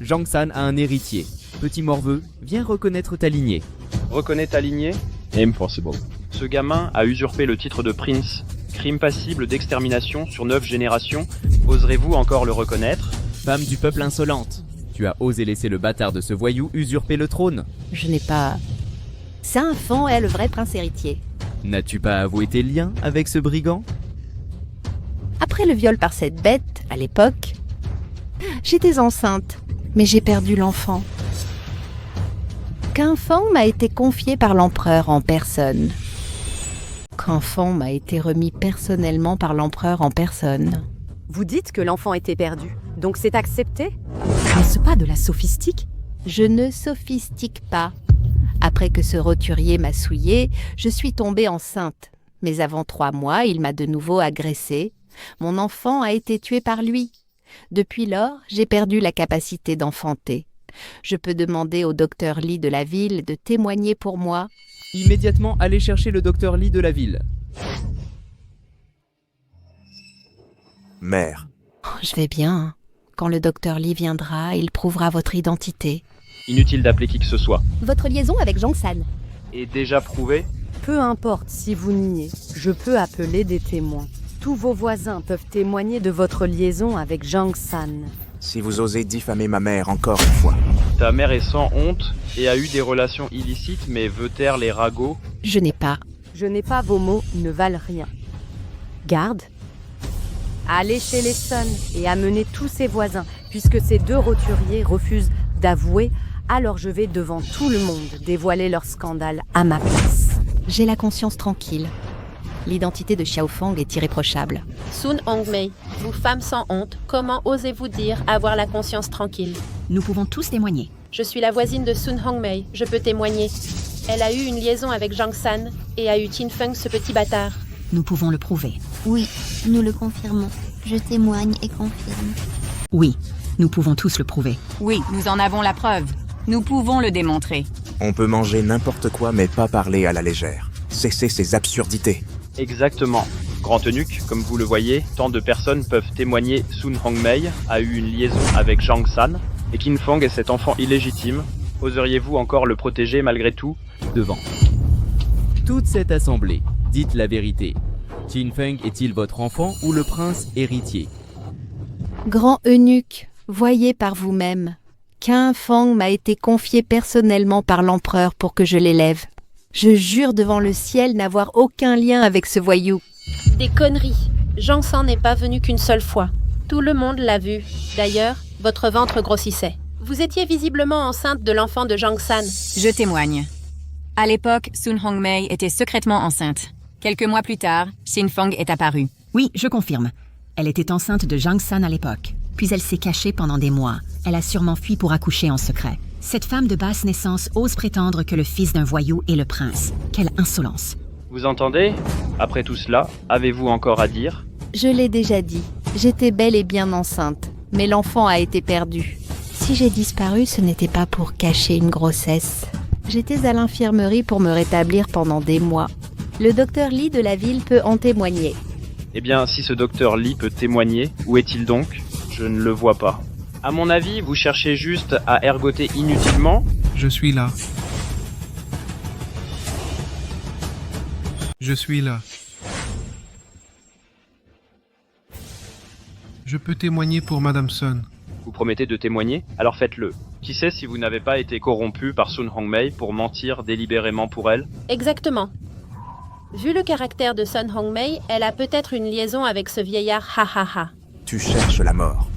Zhang San a un héritier. Petit morveux, viens reconnaître ta lignée. Reconnais ta lignée? Impossible. Ce gamin a usurpé le titre de prince. Crime passible d'extermination sur 9 générations. Oserez-vous encore le reconnaître? Femme du peuple insolente, tu as osé laisser le bâtard de ce voyou usurper le trône. Je n'ai pas... Saint Fan est le vrai prince héritier. N'as-tu pas avoué tes liens avec ce brigand? Après le viol par cette bête, à l'époque, j'étais enceinte, mais j'ai perdu l'enfant. Qin Fang m'a été confié par l'empereur en personne. Qin Fang m'a été remis personnellement par l'empereur en personne. Vous dites que l'enfant était perdu, donc c'est accepté? N'est-ce pas de la sophistique? Je ne sophistique pas. Après que ce roturier m'a souillée, je suis tombée enceinte. Mais avant 3 mois, il m'a de nouveau agressée. Mon enfant a été tué par lui. Depuis lors, j'ai perdu la capacité d'enfanter. Je peux demander au docteur Li de la ville de témoigner pour moi. Immédiatement, allez chercher le docteur Li de la ville. Mère. Je vais bien. Quand le docteur Li viendra, il prouvera votre identité. Inutile d'appeler qui que ce soit. Votre liaison avec Zhang San. Est déjà prouvé? Peu importe si vous niez, je peux appeler des témoins. Tous vos voisins peuvent témoigner de votre liaison avec Zhang San. Si vous osez diffamer ma mère encore une fois. Ta mère est sans honte et a eu des relations illicites mais veut taire les ragots. Je n'ai pas. Je n'ai pas, vos mots ne valent rien. Garde, allez chez les Sun et amenez tous ses voisins. Puisque ces deux roturiers refusent d'avouer, alors je vais devant tout le monde dévoiler leur scandale à ma place. J'ai la conscience tranquille. L'identité de Xiaofang est irréprochable. Sun Hongmei, vous femme sans honte, comment osez-vous dire avoir la conscience tranquille? Nous pouvons tous témoigner. Je suis la voisine de Sun Hongmei, je peux témoigner. Elle a eu une liaison avec Zhang San et a eu Qin Feng, ce petit bâtard. Nous pouvons le prouver. Oui, nous le confirmons. Je témoigne et confirme. Oui, nous pouvons tous le prouver. Oui, nous en avons la preuve. Nous pouvons le démontrer. On peut manger n'importe quoi mais pas parler à la légère. Cessez ces absurdités. Exactement. Grand eunuque, comme vous le voyez, tant de personnes peuvent témoigner. Sun Hongmei a eu une liaison avec Zhang San et Qin Feng est cet enfant illégitime. Oseriez-vous encore le protéger malgré tout? Devant toute cette assemblée, dites la vérité. Qin Feng est-il votre enfant ou le prince héritier? Grand eunuque, voyez par vous-même. Qin Feng m'a été confié personnellement par l'empereur pour que je l'élève. Je jure devant le ciel n'avoir aucun lien avec ce voyou. Des conneries. Zhang San n'est pas venu qu'une seule fois. Tout le monde l'a vu. D'ailleurs, votre ventre grossissait. Vous étiez visiblement enceinte de l'enfant de Zhang San. Je témoigne. À l'époque, Sun Hongmei était secrètement enceinte. Quelques mois plus tard, Qin Feng est apparu. Oui, je confirme. Elle était enceinte de Zhang San à l'époque. Puis elle s'est cachée pendant des mois. Elle a sûrement fui pour accoucher en secret. Cette femme de basse naissance ose prétendre que le fils d'un voyou est le prince. Quelle insolence! Vous entendez? Après tout cela, avez-vous encore à dire? Je l'ai déjà dit. J'étais bel et bien enceinte, mais l'enfant a été perdu. Si j'ai disparu, ce n'était pas pour cacher une grossesse. J'étais à l'infirmerie pour me rétablir pendant des mois. Le docteur Li de la ville peut en témoigner. Eh bien, si ce docteur Li peut témoigner, où est-il donc? Je ne le vois pas. À mon avis, vous cherchez juste à ergoter inutilement. Je suis là. Je suis là. Je peux témoigner pour Madame Sun. Vous promettez de témoigner? Alors faites-le. Qui sait si vous n'avez pas été corrompu par Sun Hongmei pour mentir délibérément pour elle? Exactement. Vu le caractère de Sun Hongmei, elle a peut-être une liaison avec ce vieillard ha. Tu cherches la mort.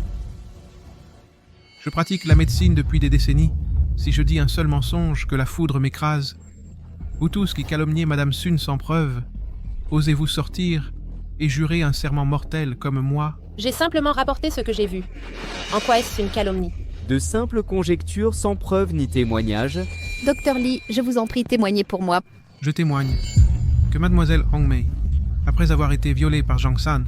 Je pratique la médecine depuis des décennies. Si je dis un seul mensonge, que la foudre m'écrase. Vous tous qui calomniez Madame Sun sans preuve, osez-vous sortir et jurer un serment mortel comme moi? J'ai simplement rapporté ce que j'ai vu. En quoi est-ce une calomnie? De simples conjectures sans preuve ni témoignage. Docteur Li, je vous en prie, témoignez pour moi. Je témoigne que Mademoiselle Hongmei, après avoir été violée par Zhang San,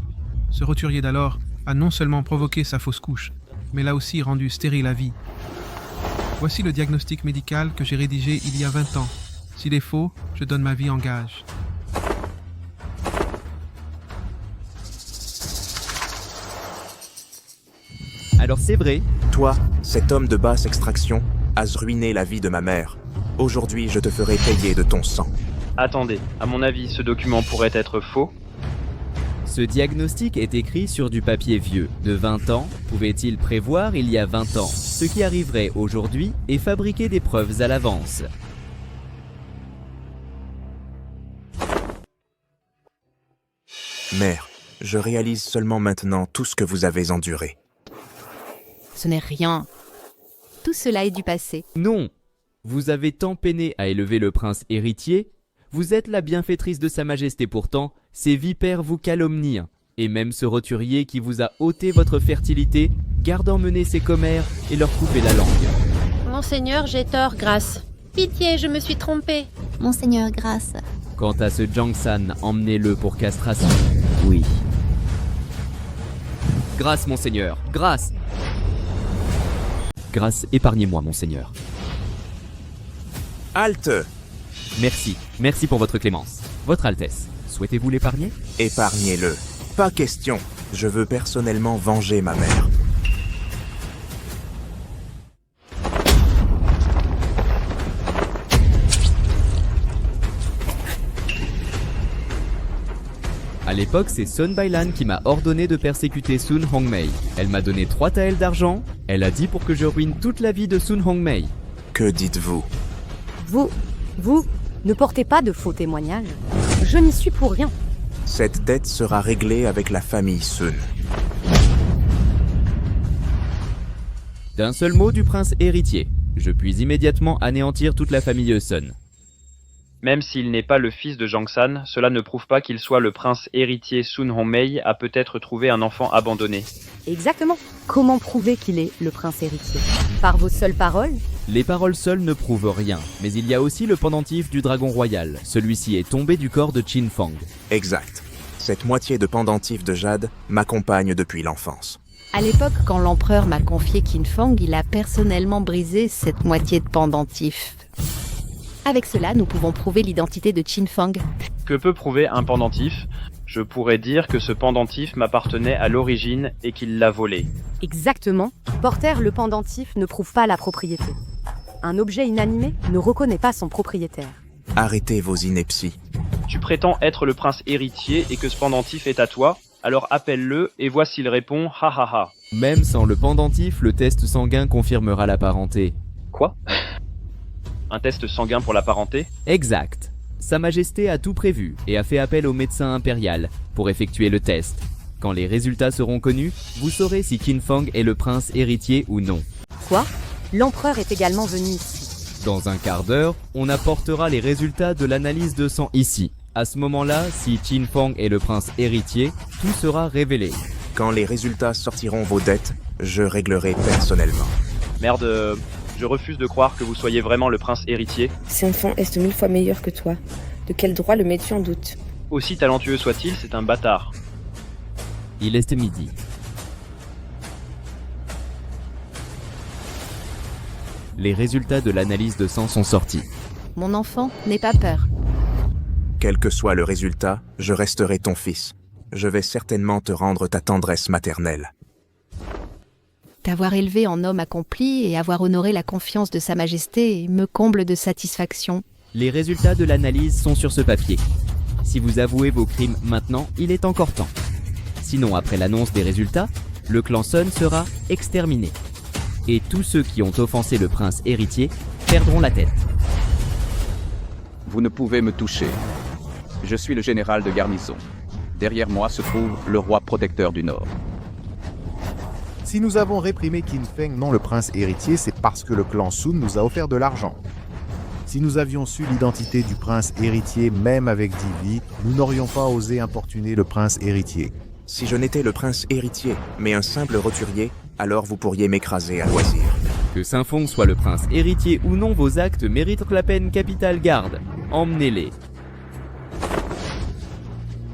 ce roturier d'alors a non seulement provoqué sa fausse couche, mais l'a aussi rendu stérile à vie. Voici le diagnostic médical que j'ai rédigé il y a 20 ans. S'il est faux, je donne ma vie en gage. Alors c'est vrai. Toi, cet homme de basse extraction, as ruiné la vie de ma mère. Aujourd'hui, je te ferai payer de ton sang. Attendez, à mon avis, ce document pourrait être faux. Ce diagnostic est écrit sur du papier vieux. De 20 ans, pouvait-il prévoir il y a 20 ans ce qui arriverait aujourd'hui et fabriquer des preuves à l'avance? Mère, je réalise seulement maintenant tout ce que vous avez enduré. Ce n'est rien. Tout cela est du passé. Non. Vous avez tant peiné à élever le prince héritier. Vous êtes la bienfaitrice de Sa Majesté pourtant. Ces vipères vous calomnient. Et même ce roturier qui vous a ôté votre fertilité garde emmener ses commères et leur couper la langue. Monseigneur, j'ai tort, grâce. Pitié, je me suis trompée. Monseigneur, grâce. Quant à ce Zhang San, emmenez-le pour castration. Oui. Grâce, monseigneur, grâce. Grâce, épargnez-moi, monseigneur. Halte! Merci pour votre clémence. Votre Altesse, souhaitez-vous l'épargner? Épargnez-le. Pas question. Je veux personnellement venger ma mère. À l'époque, c'est Sun Bailan qui m'a ordonné de persécuter Sun Hongmei. Elle m'a donné 3 taels d'argent. Elle a dit pour que je ruine toute la vie de Sun Hongmei. Que dites-vous? Vous ne portez pas de faux témoignages. Je n'y suis pour rien. Cette dette sera réglée avec la famille Sun. D'un seul mot du prince héritier, je puis immédiatement anéantir toute la famille Sun. Même s'il n'est pas le fils de Jangsan, cela ne prouve pas qu'il soit le prince héritier. Sun Hongmei a peut-être trouvé un enfant abandonné. Exactement. Comment prouver qu'il est le prince héritier? Par vos seules paroles? Les paroles seules ne prouvent rien, mais il y a aussi le pendentif du dragon royal. Celui-ci est tombé du corps de Qin Fang. Exact. Cette moitié de pendentif de jade m'accompagne depuis l'enfance. À l'époque, quand l'empereur m'a confié Qin Fang, il a personnellement brisé cette moitié de pendentif. Avec cela, nous pouvons prouver l'identité de Qin Fang. Que peut prouver un pendentif? Je pourrais dire que ce pendentif m'appartenait à l'origine et qu'il l'a volé. Exactement. Porter le pendentif ne prouve pas la propriété. Un objet inanimé ne reconnaît pas son propriétaire. Arrêtez vos inepties. Tu prétends être le prince héritier et que ce pendentif est à toi? Alors appelle-le et vois s'il répond ha ha ha. Même sans le pendentif, le test sanguin confirmera la parenté. Quoi? Un test sanguin pour la parenté? Exact. Sa Majesté a tout prévu et a fait appel au médecin impérial pour effectuer le test. Quand les résultats seront connus, vous saurez si Qin Fang est le prince héritier ou non. Quoi? L'empereur est également venu ici. Dans un quart d'heure, on apportera les résultats de l'analyse de sang ici. À ce moment-là, si Qin Fang est le prince héritier, tout sera révélé. Quand les résultats sortiront vos dettes, je réglerai personnellement. Merde, je refuse de croire que vous soyez vraiment le prince héritier. Cet enfant est 1000 fois meilleur que toi. De quel droit le mets-tu en doute? Aussi talentueux soit-il, c'est un bâtard. Il est midi. Les résultats de l'analyse de sang sont sortis. Mon enfant, n'aie pas peur. Quel que soit le résultat, je resterai ton fils. Je vais certainement te rendre ta tendresse maternelle. T'avoir élevé en homme accompli et avoir honoré la confiance de Sa Majesté me comble de satisfaction. Les résultats de l'analyse sont sur ce papier. Si vous avouez vos crimes maintenant, il est encore temps. Sinon, après l'annonce des résultats, le clan Sun sera exterminé. Et tous ceux qui ont offensé le prince héritier perdront la tête. Vous ne pouvez me toucher. Je suis le général de garnison. Derrière moi se trouve le roi protecteur du Nord. Si nous avons réprimé Qin Feng, non le prince héritier, c'est parce que le clan Sun nous a offert de l'argent. Si nous avions su l'identité du prince héritier, même avec 10 vies, nous n'aurions pas osé importuner le prince héritier. Si je n'étais le prince héritier, mais un simple roturier, alors vous pourriez m'écraser à loisir. Que Saint Fong soit le prince héritier ou non, vos actes méritent la peine capitale garde. Emmenez-les.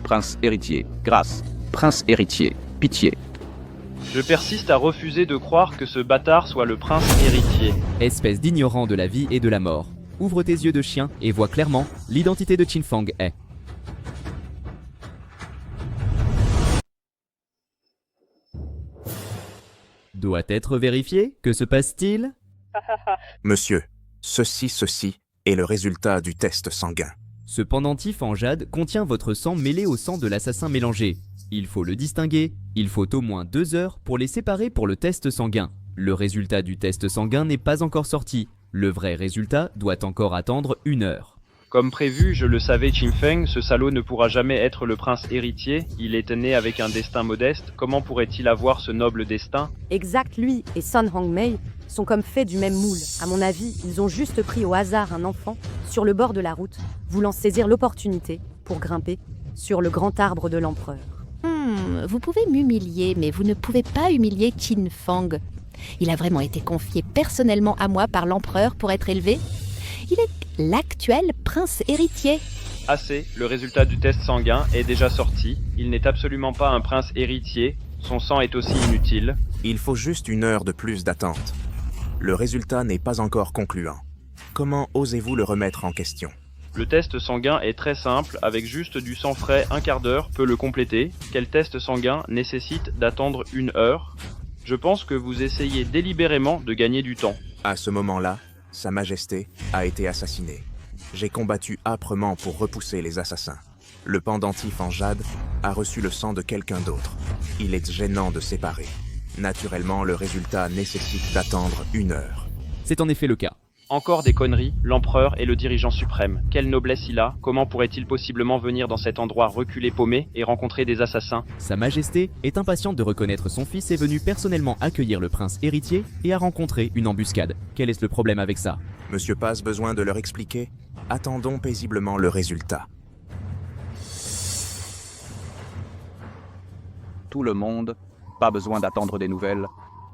Prince héritier, grâce. Prince héritier, pitié. Je persiste à refuser de croire que ce bâtard soit le prince héritier. Espèce d'ignorant de la vie et de la mort. Ouvre tes yeux de chien et vois clairement l'identité de Qin Fang est. Doit être vérifié. Que se passe-t-il? Monsieur, ceci est le résultat du test sanguin. Ce pendentif en jade contient votre sang mêlé au sang de l'assassin mélangé. Il faut le distinguer. Il faut au moins 2 heures pour les séparer pour le test sanguin. Le résultat du test sanguin n'est pas encore sorti. Le vrai résultat doit encore attendre 1 heure. Comme prévu, je le savais, Qin Feng, ce salaud ne pourra jamais être le prince héritier. Il est né avec un destin modeste. Comment pourrait-il avoir ce noble destin? Exact, lui et Sun Hongmei sont comme faits du même moule. À mon avis, ils ont juste pris au hasard un enfant sur le bord de la route, voulant saisir l'opportunité pour grimper sur le grand arbre de l'empereur. Vous pouvez m'humilier, mais vous ne pouvez pas humilier Qin Fang. Il a vraiment été confié personnellement à moi par l'empereur pour être élevé. Il est l'actuel prince héritier. Assez, le résultat du test sanguin est déjà sorti. Il n'est absolument pas un prince héritier. Son sang est aussi inutile. Il faut juste 1 heure de plus d'attente. Le résultat n'est pas encore concluant. Comment osez-vous le remettre en question? Le test sanguin est très simple, avec juste du sang frais, un quart d'heure peut le compléter. Quel test sanguin nécessite d'attendre 1 heure? Je pense que vous essayez délibérément de gagner du temps. À ce moment-là, Sa Majesté a été assassinée. J'ai combattu âprement pour repousser les assassins. Le pendentif en jade a reçu le sang de quelqu'un d'autre. Il est gênant de séparer. Naturellement, le résultat nécessite d'attendre 1 heure. C'est en effet le cas. Encore des conneries, l'empereur est le dirigeant suprême. Quelle noblesse il a, comment pourrait-il possiblement venir dans cet endroit reculé paumé et rencontrer des assassins? Sa Majesté est impatiente de reconnaître son fils et venue personnellement accueillir le prince héritier et a rencontré une embuscade. Quel est le problème avec ça? Monsieur passe besoin de leur expliquer? Attendons paisiblement le résultat. Tout le monde, pas besoin d'attendre des nouvelles.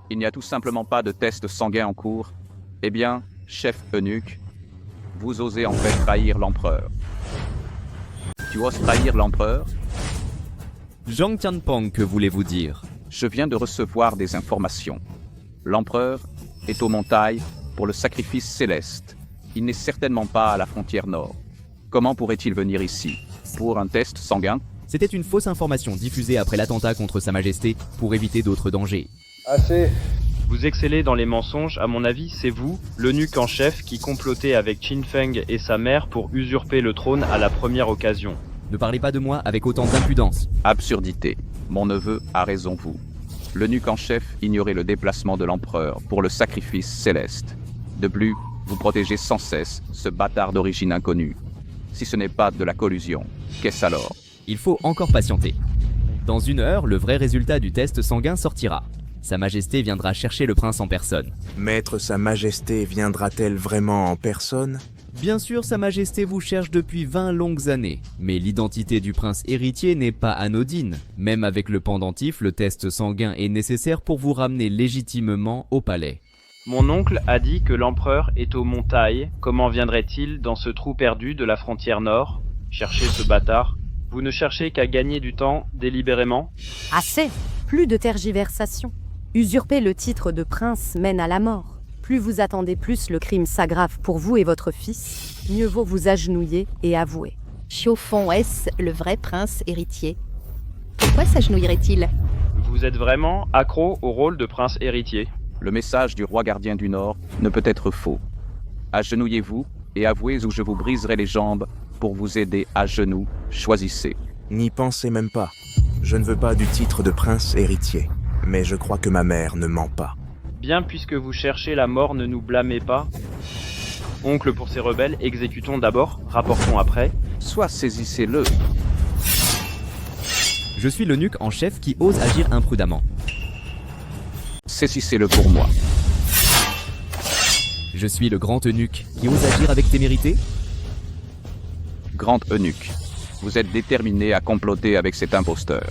Il n'y a tout simplement pas de test sanguin en cours. Eh bien, chef eunuque, vous osez en fait trahir l'empereur. Tu oses trahir l'empereur? Zhang Tianpeng, que voulez-vous dire? Je viens de recevoir des informations. L'empereur est aux montagnes pour le sacrifice céleste. Il n'est certainement pas à la frontière nord. Comment pourrait-il venir ici? Pour un test sanguin? C'était une fausse information diffusée après l'attentat contre Sa Majesté pour éviter d'autres dangers. Assez. Vous excellez dans les mensonges, à mon avis, c'est vous, l'eunuque en chef, qui complotez avec Qin Feng et sa mère pour usurper le trône à la première occasion. Ne parlez pas de moi avec autant d'impudence. Absurdité. Mon neveu a raison, vous. L'eunuque en chef ignorait le déplacement de l'empereur pour le sacrifice céleste. De plus, vous protégez sans cesse ce bâtard d'origine inconnue. Si ce n'est pas de la collusion, qu'est-ce alors? Il faut encore patienter. Dans 1 heure, le vrai résultat du test sanguin sortira. Sa Majesté viendra chercher le prince en personne. Maître Sa Majesté viendra-t-elle vraiment en personne? Bien sûr, Sa Majesté vous cherche depuis 20 longues années. Mais l'identité du prince héritier n'est pas anodine. Même avec le pendentif, le test sanguin est nécessaire pour vous ramener légitimement au palais. Mon oncle a dit que l'empereur est aux montagnes. Comment viendrait-il dans ce trou perdu de la frontière nord? Chercher ce bâtard. Vous ne cherchez qu'à gagner du temps délibérément? Assez! Plus de tergiversation. Usurper le titre de prince mène à la mort. Plus vous attendez, plus le crime s'aggrave pour vous et votre fils. Mieux vaut vous agenouiller et avouer. Xiaofeng est le vrai prince héritier. Pourquoi s'agenouillerait-il? Vous êtes vraiment accro au rôle de prince héritier. Le message du roi gardien du Nord ne peut être faux. Agenouillez-vous et avouez ou je vous briserai les jambes pour vous aider à genoux. Choisissez. N'y pensez même pas. Je ne veux pas du titre de prince héritier. Mais je crois que ma mère ne ment pas. Bien, puisque vous cherchez la mort, ne nous blâmez pas. Oncle, pour ces rebelles, exécutons d'abord, rapportons après. Soit saisissez-le. Je suis l'eunuque en chef qui ose agir imprudemment. Saisissez-le pour moi. Je suis le grand eunuque qui ose agir avec témérité. Grand eunuque, vous êtes déterminé à comploter avec cet imposteur.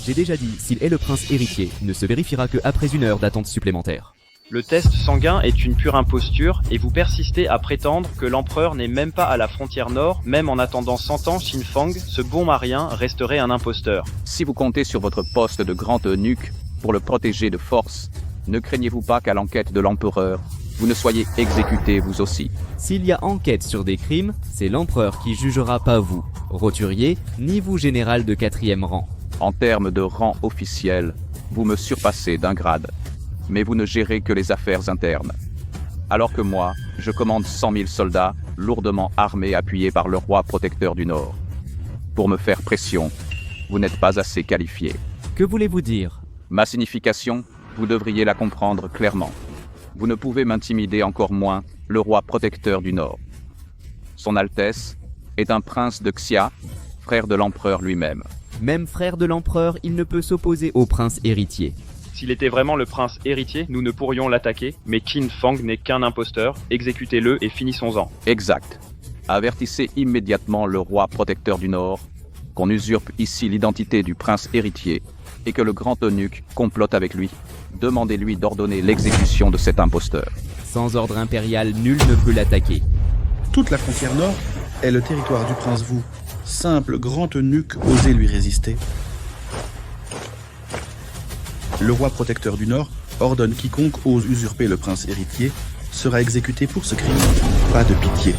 J'ai déjà dit, s'il est le prince héritier, ne se vérifiera que après 1 heure d'attente supplémentaire. Le test sanguin est une pure imposture et vous persistez à prétendre que l'empereur n'est même pas à la frontière nord, même en attendant 100 ans Qin Feng, ce bon marien resterait un imposteur. Si vous comptez sur votre poste de grand eunuque pour le protéger de force, ne craignez-vous pas qu'à l'enquête de l'empereur, vous ne soyez exécuté vous aussi? S'il y a enquête sur des crimes, c'est l'empereur qui jugera, pas vous, roturier, ni vous général de 4e rang. En termes de rang officiel, vous me surpassez d'un grade, mais vous ne gérez que les affaires internes. Alors que moi, je commande 100 000 soldats, lourdement armés appuyés par le roi protecteur du Nord. Pour me faire pression, vous n'êtes pas assez qualifié. Que voulez-vous dire? Ma signification, vous devriez la comprendre clairement. Vous ne pouvez m'intimider encore moins, le roi protecteur du Nord. Son Altesse est un prince de Xia, frère de l'empereur lui-même. Même frère de l'empereur, il ne peut s'opposer au prince héritier. S'il était vraiment le prince héritier, nous ne pourrions l'attaquer, mais Qin Feng n'est qu'un imposteur, exécutez-le et finissons-en. Exact. Avertissez immédiatement le roi protecteur du Nord qu'on usurpe ici l'identité du prince héritier et que le grand eunuque complote avec lui. Demandez-lui d'ordonner l'exécution de cet imposteur. Sans ordre impérial, nul ne peut l'attaquer. Toute la frontière nord est le territoire du prince Wu. Simple grand eunuque, osez lui résister. Le roi protecteur du Nord ordonne quiconque ose usurper le prince héritier sera exécuté pour ce crime. Pas de pitié.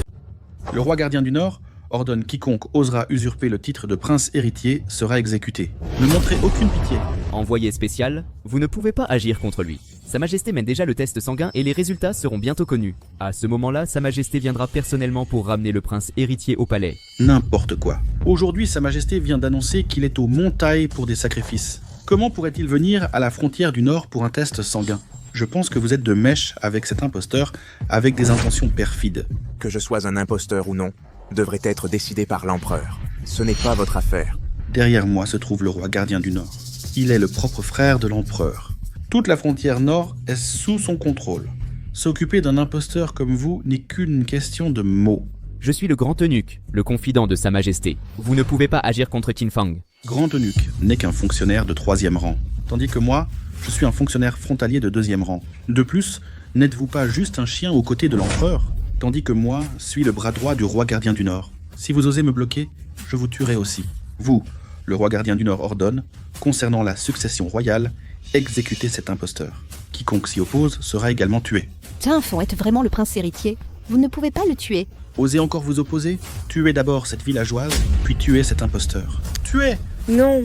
Le roi gardien du Nord ordonne quiconque osera usurper le titre de prince héritier sera exécuté. Ne montrez aucune pitié. Envoyé spécial, vous ne pouvez pas agir contre lui. Sa Majesté mène déjà le test sanguin et les résultats seront bientôt connus. À ce moment-là, Sa Majesté viendra personnellement pour ramener le prince héritier au palais. N'importe quoi. Aujourd'hui, Sa Majesté vient d'annoncer qu'il est aux montagnes pour des sacrifices. Comment pourrait-il venir à la frontière du Nord pour un test sanguin? Je pense que vous êtes de mèche avec cet imposteur, avec des intentions perfides. Que je sois un imposteur ou non, devrait être décidé par l'empereur. Ce n'est pas votre affaire. Derrière moi se trouve le roi gardien du Nord. Il est le propre frère de l'empereur. Toute la frontière Nord est sous son contrôle. S'occuper d'un imposteur comme vous n'est qu'une question de mots. Je suis le grand eunuque, le confident de Sa Majesté. Vous ne pouvez pas agir contre Qin Fang. Grand eunuque n'est qu'un fonctionnaire de 3e rang, tandis que moi, je suis un fonctionnaire frontalier de 2e rang. De plus, n'êtes-vous pas juste un chien aux côtés de l'empereur? Tandis que moi, suis le bras droit du roi gardien du Nord. Si vous osez me bloquer, je vous tuerai aussi. Vous, le roi gardien du Nord ordonne, concernant la succession royale, exécutez cet imposteur. Quiconque s'y oppose sera également tué. Tiens, Fon, êtes vraiment le prince héritier? Vous ne pouvez pas le tuer. Osez encore vous opposer? Tuez d'abord cette villageoise, puis tuez cet imposteur. Tuez! Non.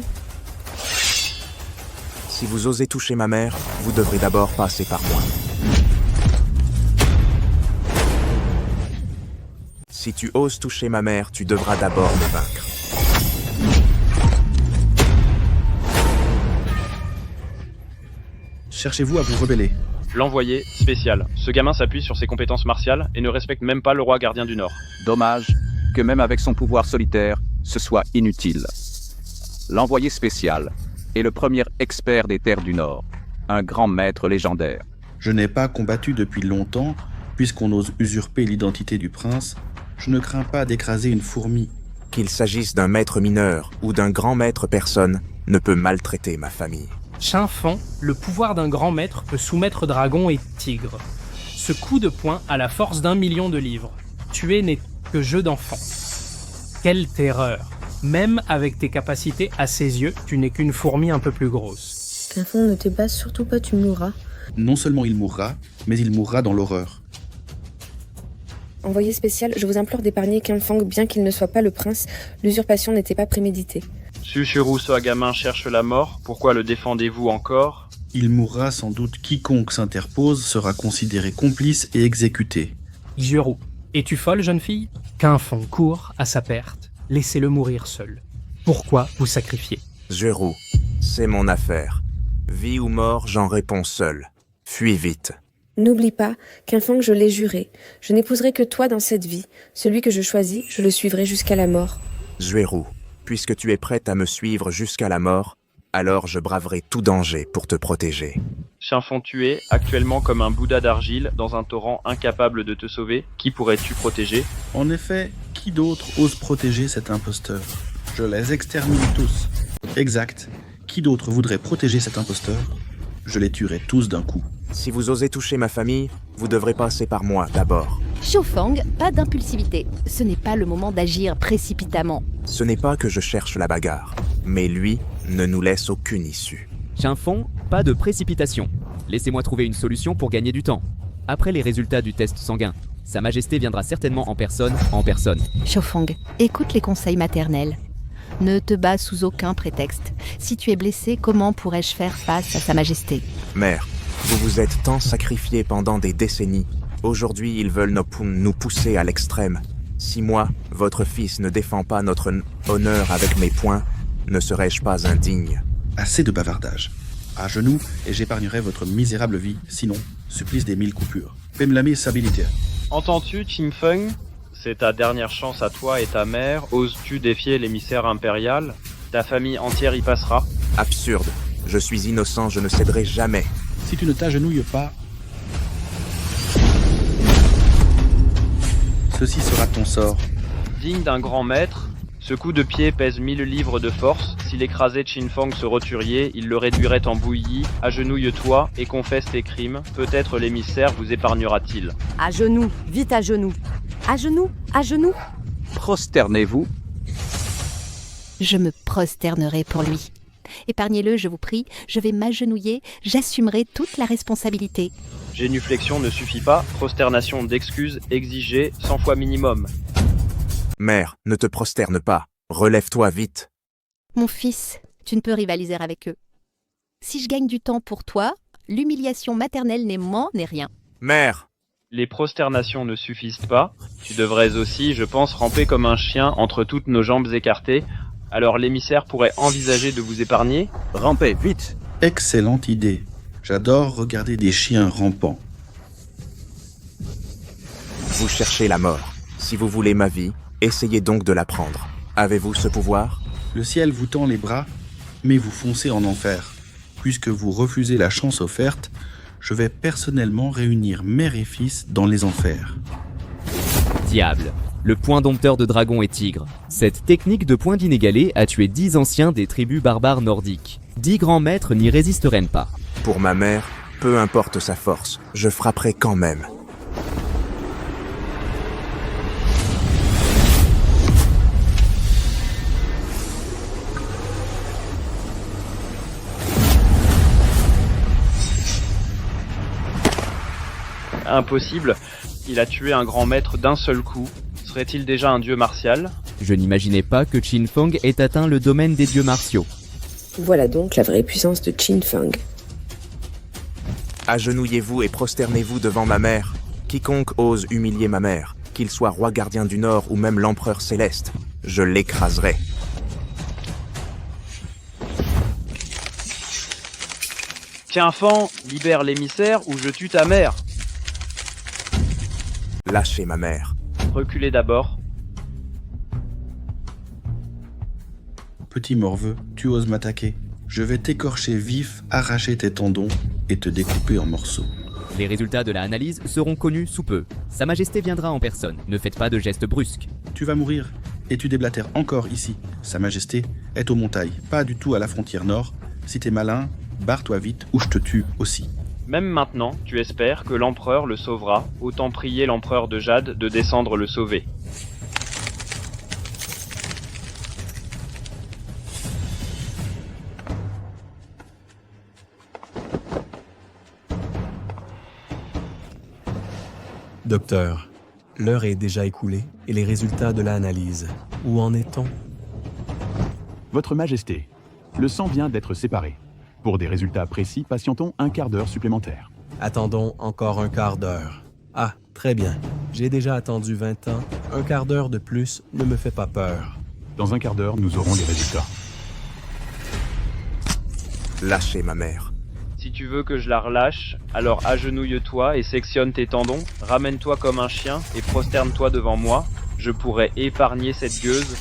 Si vous osez toucher ma mère, vous devrez d'abord passer par moi. Si tu oses toucher ma mère, tu devras d'abord me vaincre. Cherchez-vous à vous rebeller? L'envoyé spécial. Ce gamin s'appuie sur ses compétences martiales et ne respecte même pas le roi gardien du Nord. Dommage que même avec son pouvoir solitaire, ce soit inutile. L'envoyé spécial est le premier expert des terres du Nord, un grand maître légendaire. Je n'ai pas combattu depuis longtemps, puisqu'on ose usurper l'identité du prince. Je ne crains pas d'écraser une fourmi. Qu'il s'agisse d'un maître mineur ou d'un grand maître, personne ne peut maltraiter ma famille. Qin Fang, le pouvoir d'un grand maître peut soumettre dragon et tigre. Ce coup de poing a la force d'1 million de livres. Tuer n'est que jeu d'enfant. Quelle terreur! Même avec tes capacités à ses yeux, tu n'es qu'une fourmi un peu plus grosse. Qin Fang, ne te base surtout pas, tu mourras. Non seulement il mourra, mais il mourra dans l'horreur. Envoyé spécial, je vous implore d'épargner Qin Fang, bien qu'il ne soit pas le prince. L'usurpation n'était pas préméditée. Sushiro Soagama cherche la mort, pourquoi le défendez-vous encore? Il mourra sans doute. Quiconque s'interpose sera considéré complice et exécuté. Juru, es-tu folle, jeune fille? Qin Fang court à sa perte. Laissez-le mourir seul. Pourquoi vous sacrifier? Juru, c'est mon affaire. Vie ou mort, j'en réponds seul. Fuis vite. N'oublie pas, Qin Fang, je l'ai juré. Je n'épouserai que toi dans cette vie. Celui que je choisis, je le suivrai jusqu'à la mort. Juru, puisque tu es prête à me suivre jusqu'à la mort, alors je braverai tout danger pour te protéger. Qin Fang tué, actuellement comme un Bouddha d'argile, dans un torrent incapable de te sauver, qui pourrais-tu protéger? En effet, qui d'autre ose protéger cet imposteur? Je les extermine tous. Exact. Qui d'autre voudrait protéger cet imposteur? Je les tuerai tous d'un coup. Si vous osez toucher ma famille, vous devrez passer par moi d'abord. Xiao Fang, pas d'impulsivité. Ce n'est pas le moment d'agir précipitamment. Ce n'est pas que je cherche la bagarre, mais lui ne nous laisse aucune issue. Qin Fang, pas de précipitation. Laissez-moi trouver une solution pour gagner du temps. Après les résultats du test sanguin, Sa Majesté viendra certainement en personne. Xiao Fang, écoute les conseils maternels. Ne te bats sous aucun prétexte. Si tu es blessé, comment pourrais-je faire face à Sa Majesté? Mère, vous vous êtes tant sacrifié pendant des décennies. Aujourd'hui, ils veulent nous pousser à l'extrême. Si moi, votre fils, ne défend pas notre honneur avec mes poings, ne serais-je pas indigne? Assez de bavardage. À genoux, et j'épargnerai votre misérable vie, sinon, supplice des 1000 coupures. Pemlame Sabilité. Entends-tu, Qin Fang? C'est ta dernière chance à toi et ta mère. Oses-tu défier l'émissaire impérial? Ta famille entière y passera. Absurde. Je suis innocent, je ne céderai jamais. Si tu ne t'agenouilles pas, ceci sera ton sort. Digne d'un grand maître, ce coup de pied pèse 1000 livres de force. S'il écrasait Qin Fang ce roturier, il le réduirait en bouillie. Agenouille-toi et confesse tes crimes. Peut-être l'émissaire vous épargnera-t-il. À genoux, vite à genoux. À genoux, à genoux. Prosternez-vous. Je me prosternerai pour lui. Épargnez-le, je vous prie, je vais m'agenouiller, j'assumerai toute la responsabilité. Génuflexion ne suffit pas, prosternation d'excuses exigée 100 fois minimum. Mère, ne te prosterne pas, relève-toi vite. Mon fils, tu ne peux rivaliser avec eux. Si je gagne du temps pour toi, L'humiliation maternelle n'est rien. Mère! Les prosternations ne suffisent pas. Tu devrais aussi, je pense, ramper comme un chien entre toutes nos jambes écartées. Alors l'émissaire pourrait envisager de vous épargner? Rampez, vite! Excellente idée. J'adore regarder des chiens rampants. Vous cherchez la mort. Si vous voulez ma vie, essayez donc de la prendre. Avez-vous ce pouvoir? Le ciel vous tend les bras, mais vous foncez en enfer. Puisque vous refusez la chance offerte, je vais personnellement réunir mère et fils dans les enfers. Diable, le point dompteur de dragons et tigres. Cette technique de point d'inégalé a tué 10 anciens des tribus barbares nordiques. 10 grands maîtres n'y résisteraient pas. Pour ma mère, peu importe sa force, je frapperai quand même. Impossible. Il a tué un grand maître d'un seul coup. Serait-il déjà un dieu martial? Je n'imaginais pas que Qin Feng ait atteint le domaine des dieux martiaux. Voilà donc la vraie puissance de Qin Feng. Agenouillez-vous et prosternez-vous devant ma mère. Quiconque ose humilier ma mère, qu'il soit roi gardien du Nord ou même l'empereur céleste, je l'écraserai. Tiens, Fan, libère l'émissaire ou je tue ta mère. Lâchez ma mère. Reculez d'abord. Petit morveux, tu oses m'attaquer. Je vais t'écorcher vif, arracher tes tendons et te découper en morceaux. Les résultats de la analyse seront connus sous peu. Sa Majesté viendra en personne. Ne faites pas de gestes brusques. Tu vas mourir, et tu déblatères encore ici. Sa Majesté est aux montagnes, pas du tout à la frontière nord. Si t'es malin, barre-toi vite ou je te tue aussi. Même maintenant, tu espères que l'empereur le sauvera. Autant prier l'empereur de Jade de descendre le sauver. Docteur, l'heure est déjà écoulée et les résultats de l'analyse. Où en est-on? Votre Majesté, le sang vient d'être séparé. Pour des résultats précis, patientons un quart d'heure supplémentaire. Attendons encore un quart d'heure. Ah, très bien. J'ai déjà attendu 20 ans. Un quart d'heure de plus ne me fait pas peur. Dans un quart d'heure, nous aurons les résultats. Lâchez ma mère. Si tu veux que je la relâche, alors agenouille-toi et sectionne tes tendons, ramène-toi comme un chien et prosterne-toi devant moi. Je pourrais épargner cette gueuse.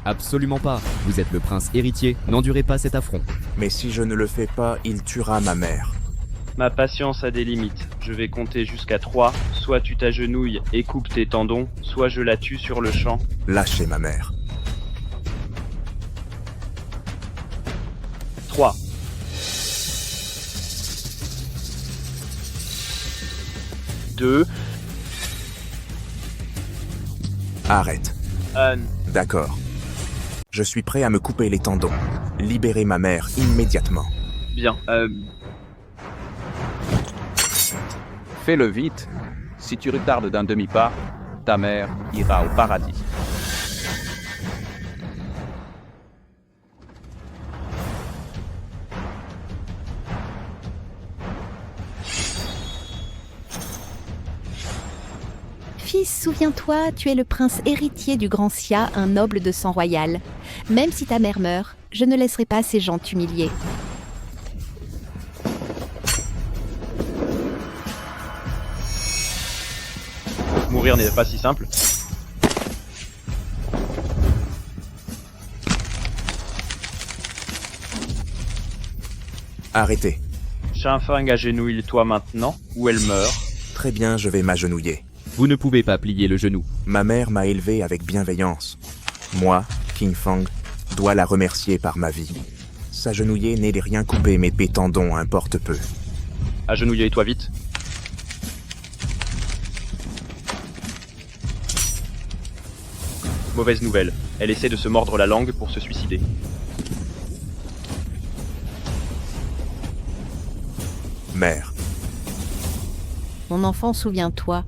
Absolument pas. Vous êtes le prince héritier. N'endurez pas cet affront. Mais si je ne le fais pas, il tuera ma mère. Ma patience a des limites. Je vais compter jusqu'à 3. Soit tu t'agenouilles et coupes tes tendons, soit je la tue sur le champ. Lâchez ma mère. 3. 2. Arrête. Anne. D'accord. Je suis prêt à me couper les tendons. Libérez ma mère immédiatement. Bien, Fais-le vite. Si tu retardes d'un demi-pas, ta mère ira au paradis. Fils, souviens-toi, tu es le prince héritier du grand Xia, un noble de sang royal. Même si ta mère meurt, je ne laisserai pas ces gens t'humilier. Mourir n'est pas si simple. Arrêtez. Qin Feng, agenouille-toi maintenant, ou elle meurt. Très bien, je vais m'agenouiller. Vous ne pouvez pas plier le genou. Ma mère m'a élevé avec bienveillance. Moi, Qin Feng, dois la remercier par ma vie. S'agenouiller n'est rien couper, mais mes tendons importe peu. Agenouille-toi vite. Mauvaise nouvelle. Elle essaie de se mordre la langue pour se suicider. Mère. Mon enfant, souviens-toi.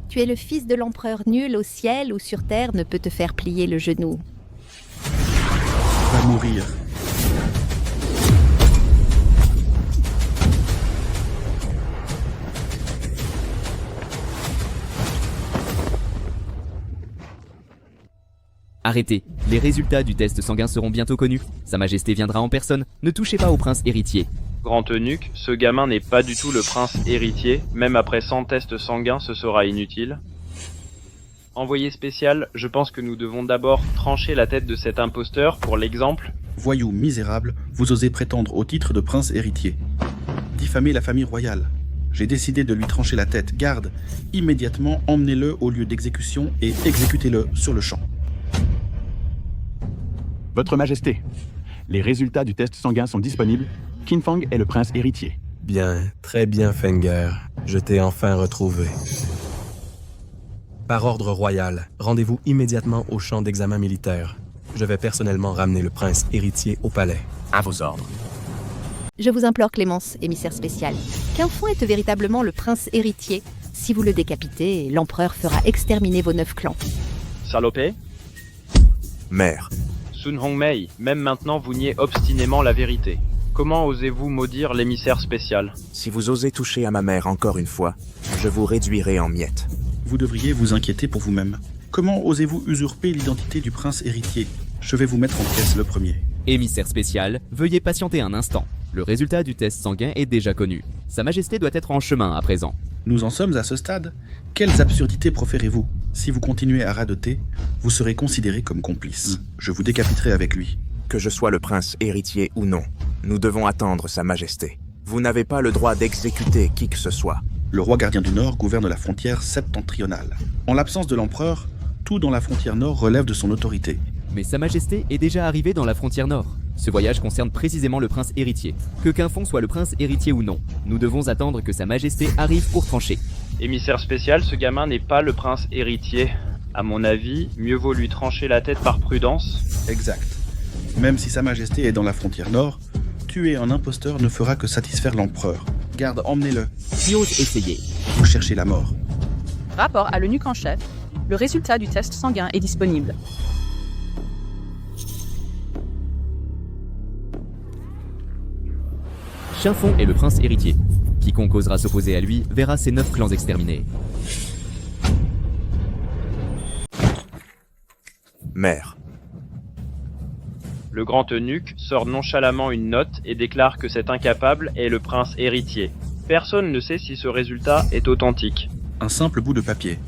Tu es le fils de l'empereur. Nul au ciel ou sur terre ne peut te faire plier le genou. va mourir. Arrêtez, les résultats du test sanguin seront bientôt connus. Sa Majesté viendra en personne, ne touchez pas au prince héritier. Grand eunuque, ce gamin n'est pas du tout le prince héritier, même après 100 tests sanguins ce sera inutile. Envoyé spécial, je pense que nous devons d'abord trancher la tête de cet imposteur, pour l'exemple. Voyou misérable, vous osez prétendre au titre de prince héritier. Diffamer la famille royale. J'ai décidé de lui trancher la tête. Garde, immédiatement emmenez-le au lieu d'exécution et exécutez-le sur le champ. Votre Majesté, les résultats du test sanguin sont disponibles. Qin Feng est le prince héritier. Bien, très bien, Fenger. Je t'ai enfin retrouvé. Par ordre royal, rendez-vous immédiatement au champ d'examen militaire. Je vais personnellement ramener le prince héritier au palais. À vos ordres. Je vous implore, Clémence, émissaire spécial, qu'Infon est véritablement le prince héritier. Si vous le décapitez, l'empereur fera exterminer vos 9 clans. Salopé. Mère. Sun Hongmei, même maintenant vous niez obstinément la vérité. Comment osez-vous maudire l'émissaire spécial? Si vous osez toucher à ma mère encore une fois, je vous réduirai en miettes. Vous devriez vous inquiéter pour vous-même. Comment osez-vous usurper l'identité du prince héritier? Je vais vous mettre en pièces le premier. Émissaire spécial, veuillez patienter un instant. Le résultat du test sanguin est déjà connu. Sa Majesté doit être en chemin à présent. Nous en sommes à ce stade. Quelles absurdités proférez-vous? Si vous continuez à radoter, vous serez considéré comme complice. Je vous décapiterai avec lui. Que je sois le prince héritier ou non, nous devons attendre Sa Majesté. Vous n'avez pas le droit d'exécuter qui que ce soit. Le roi gardien du Nord gouverne la frontière septentrionale. En l'absence de l'empereur, tout dans la frontière Nord relève de son autorité. Mais Sa Majesté est déjà arrivée dans la frontière Nord. Ce voyage concerne précisément le prince héritier. Que Qinfeng soit le prince héritier ou non, nous devons attendre que Sa Majesté arrive pour trancher. Émissaire spécial, ce gamin n'est pas le prince héritier. À mon avis, mieux vaut lui trancher la tête par prudence. Exact. Même si Sa Majesté est dans la frontière Nord, tuer un imposteur ne fera que satisfaire l'empereur. Garde, emmenez-le. Qui ose essayer? Vous cherchez la mort. Rapport à l'eunuque en chef. Le résultat du test sanguin est disponible. Qinfeng est le prince héritier. Quiconque osera s'opposer à lui verra ses 9 clans exterminés. Mère. Le grand eunuque sort nonchalamment une note et déclare que cet incapable est le prince héritier. Personne ne sait si ce résultat est authentique. Un simple bout de papier.